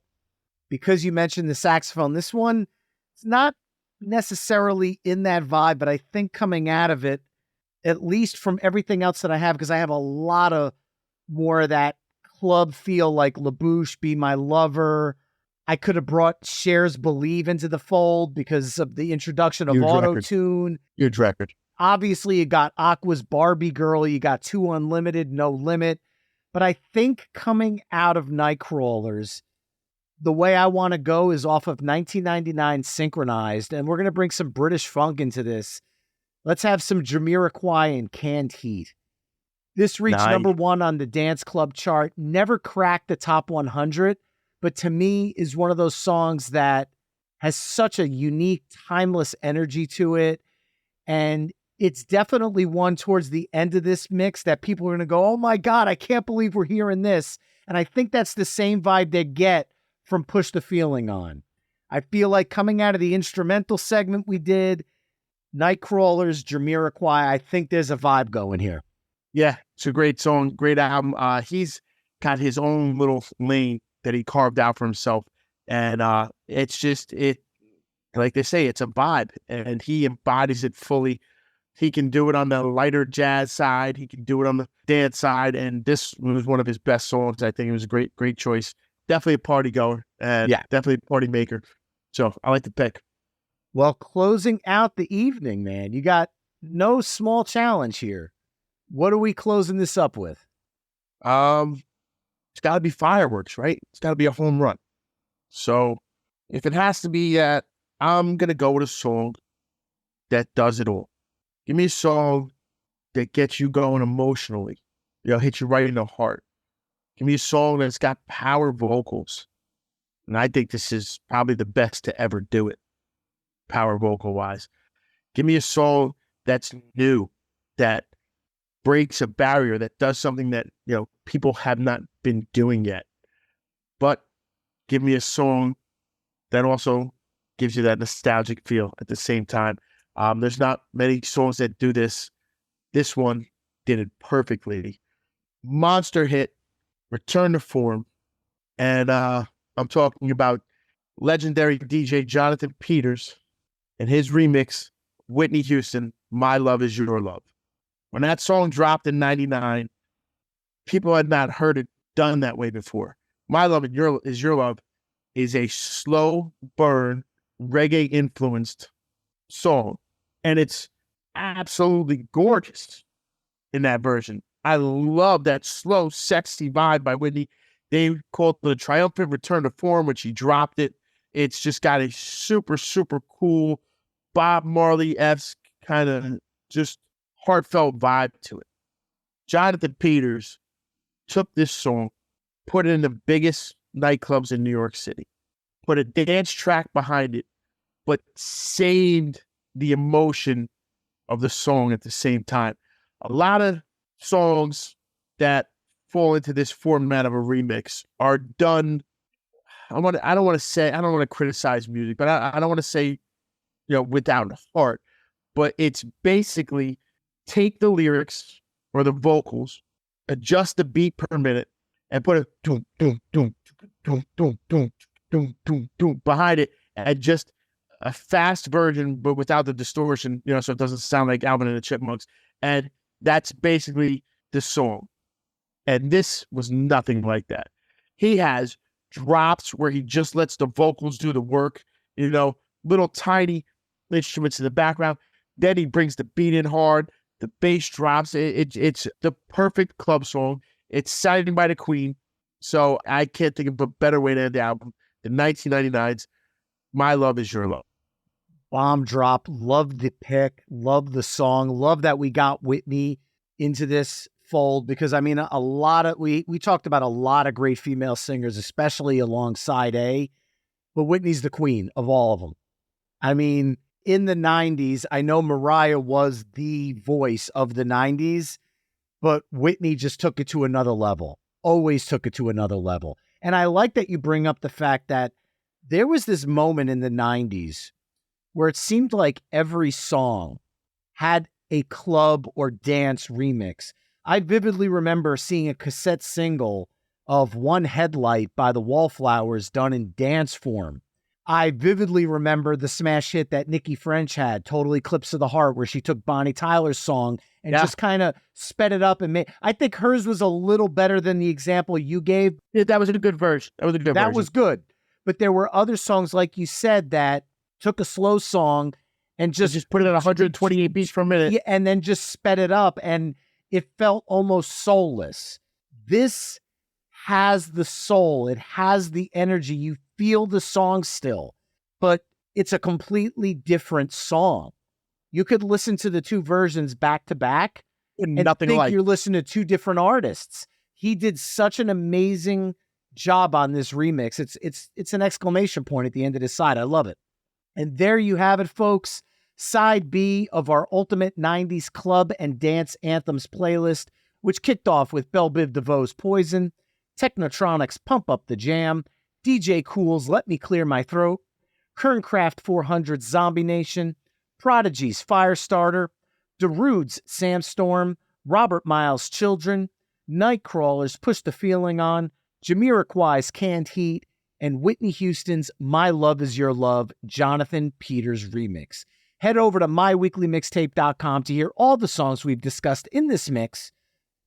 [SPEAKER 1] because you mentioned the saxophone. This one, it's not necessarily in that vibe, but I think coming out of it, at least from everything else that I have, because I have a lot of more of that club feel, like LaBouche, Be My Lover. I could have brought Cher's Believe into the fold because of the introduction of auto-tune.
[SPEAKER 2] Huge record.
[SPEAKER 1] Obviously, you got Aqua's Barbie Girl. You got Two Unlimited, No Limit. But I think coming out of Nightcrawlers, the way I want to go is off of 1999 Synchronized. And we're going to bring some British funk into this. Let's have some Jamiroquai and Canned Heat. This reached number 1 on the dance club chart, never cracked the top 100, but to me is one of those songs that has such a unique, timeless energy to it. And it's definitely one towards the end of this mix that people are going to go, oh my God, I can't believe we're hearing this. And I think that's the same vibe they get from Push the Feeling On. I feel like coming out of the instrumental segment we did, Nightcrawlers, Jamiroquai, I think there's a vibe going here.
[SPEAKER 2] Yeah, it's a great song, great album. He's got his own little lane that he carved out for himself. And it's just, like they say, it's a vibe, and he embodies it fully. He can do it on the lighter jazz side. He can do it on the dance side. And this was one of his best songs. I think it was a great, great choice. Definitely a party goer, and definitely a party maker. So I like the pick.
[SPEAKER 1] Well, closing out the evening, man, you got no small challenge here. What are we closing this up with?
[SPEAKER 2] It's got to be fireworks, right? It's got to be a home run. So if it has to be that, I'm going to go with a song that does it all. Give me a song that gets you going emotionally. Hit you right in the heart. Give me a song that's got power vocals. And I think this is probably the best to ever do it. power vocal wise. Give me a song that's new, that breaks a barrier, that does something that, people have not been doing yet. But give me a song that also gives you that nostalgic feel at the same time. There's not many songs that do this. This one did it perfectly. Monster hit, return to form. And I'm talking about legendary DJ Jonathan Peters and his remix, Whitney Houston, My Love Is Your Love. When that song dropped in 99, people had not heard it done that way before. My Love Is Your Love is a slow burn, reggae-influenced song. And it's absolutely gorgeous in that version. I love that slow, sexy vibe by Whitney. They called it the triumphant return to form when she dropped it. It's just got a super, super cool Bob Marley-esque kind of just heartfelt vibe to it. Jonathan Peters took this song, put it in the biggest nightclubs in New York City, put a dance track behind it, but saved the emotion of the song at the same time. A lot of songs that fall into this format of a remix are done. I don't want to criticize music, but I don't want to say, without heart, but it's basically take the lyrics or the vocals, adjust the beat per minute, and put a doom, doom, doom, doom, doom, doom, doom, doom, doom behind it, and just a fast version, but without the distortion, so it doesn't sound like Alvin and the Chipmunks. And that's basically the song. And this was nothing like that. He has drops where he just lets the vocals do the work, little tiny instruments in the background. Then he brings the beat in hard. The bass drops. It's the perfect club song. It's signed by the Queen. So I can't think of a better way to end the album than 1999's My Love Is Your Love.
[SPEAKER 1] Bomb drop. Love the pick. Love the song. Love that we got Whitney into this fold, because we talked about a lot of great female singers, especially alongside A, but Whitney's the queen of all of them. In the 90s, I know Mariah was the voice of the 90s, but Whitney just took it to another level, always took it to another level. And I like that you bring up the fact that there was this moment in the 90s where it seemed like every song had a club or dance remix. I vividly remember seeing a cassette single of One Headlight by the Wallflowers done in dance form. I vividly remember the smash hit that Nikki French had, Total Eclipse of the Heart, where she took Bonnie Tyler's song and just kind of sped it up and made. I think hers was a little better than the example you gave.
[SPEAKER 2] Yeah, that was a good version. That
[SPEAKER 1] was good. But there were other songs, like you said, that took a slow song and just
[SPEAKER 2] put it at 128 beats per minute.
[SPEAKER 1] Yeah, and then just sped it up, and it felt almost soulless. This has the soul. It has the energy. You feel the song still, but it's a completely different song. You could listen to the two versions back to back and think you're listening to two different artists. He did such an amazing job on this remix. It's an exclamation point at the end of this side. I love it. And there you have it, folks. Side B of our Ultimate 90s Club and Dance Anthems playlist, which kicked off with Belle Biv DeVoe's Poison, Technotronics' Pump Up the Jam, DJ Cool's Let Me Clear My Throat, Kerncraft 400's Zombie Nation, Prodigy's Firestarter, Darude's Sandstorm, Robert Miles' Children, Nightcrawler's Push the Feeling On, Jamiroquai's Canned Heat, and Whitney Houston's My Love Is Your Love, Jonathan Peters remix. Head over to myweeklymixtape.com to hear all the songs we've discussed in this mix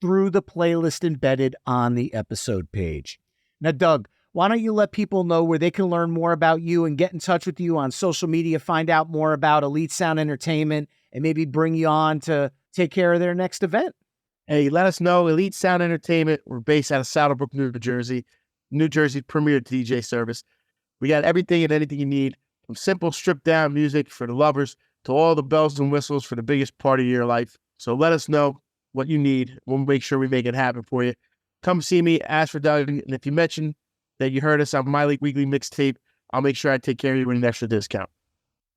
[SPEAKER 1] through the playlist embedded on the episode page. Now, Doug, why don't you let people know where they can learn more about you and get in touch with you on social media, find out more about Elite Sound Entertainment, and maybe bring you on to take care of their next event?
[SPEAKER 2] Hey, let us know. Elite Sound Entertainment. We're based out of Saddlebrook, New Jersey. New Jersey's premier DJ service. We got everything and anything you need, from simple stripped down music for the lovers to all the bells and whistles for the biggest party of your life. So let us know what you need. We'll make sure we make it happen for you. Come see me, ask for Doug, and if you mention that you heard us on My Weekly Mixtape, I'll make sure I take care of you with an extra discount.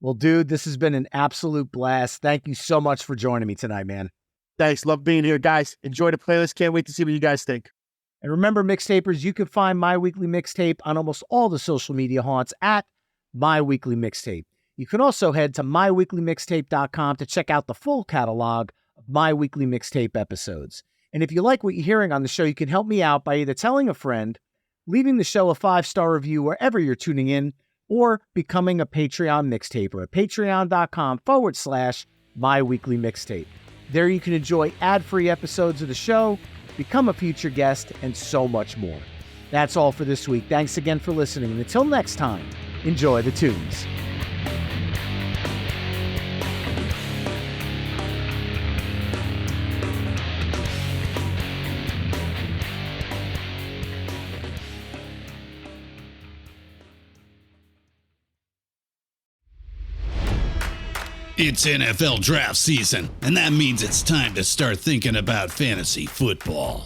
[SPEAKER 1] Well, dude, this has been an absolute blast. Thank you so much for joining me tonight, man.
[SPEAKER 2] Thanks. Love being here, guys. Enjoy the playlist. Can't wait to see what you guys think.
[SPEAKER 1] And remember, mixtapers, you can find My Weekly Mixtape on almost all the social media haunts at My Weekly Mixtape. You can also head to myweeklymixtape.com to check out the full catalog of My Weekly Mixtape episodes. And if you like what you're hearing on the show, you can help me out by either telling a friend, leaving the show a 5-star review wherever you're tuning in, or becoming a Patreon mixtaper at patreon.com/My Weekly Mixtape. There you can enjoy ad-free episodes of the show, become a future guest, and so much more. That's all for this week. Thanks again for listening. And until next time, enjoy the tunes.
[SPEAKER 3] It's NFL draft season, and that means it's time to start thinking about fantasy football.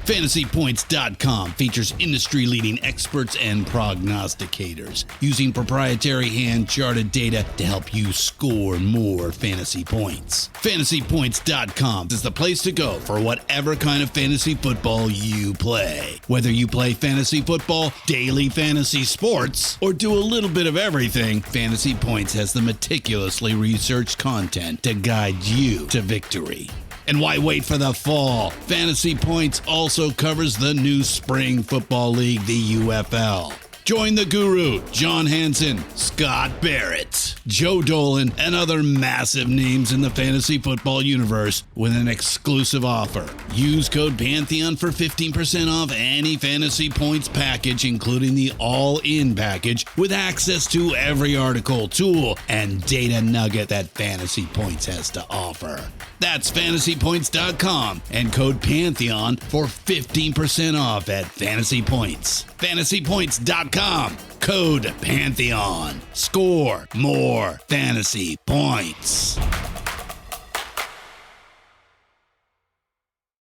[SPEAKER 3] FantasyPoints.com features industry-leading experts and prognosticators using proprietary hand-charted data to help you score more fantasy points. FantasyPoints.com is the place to go for whatever kind of fantasy football you play. Whether you play fantasy football, daily fantasy sports, or do a little bit of everything, Fantasy Points has the meticulously researched content to guide you to victory. And why wait for the fall? Fantasy Points also covers the new spring football league, the UFL. Join the guru, John Hansen, Scott Barrett, Joe Dolan, and other massive names in the fantasy football universe with an exclusive offer. Use code Pantheon for 15% off any Fantasy Points package, including the all-in package, with access to every article, tool, and data nugget that Fantasy Points has to offer. That's FantasyPoints.com and code Pantheon for 15% off at Fantasy Points. FantasyPoints.com, code Pantheon. Score more fantasy points.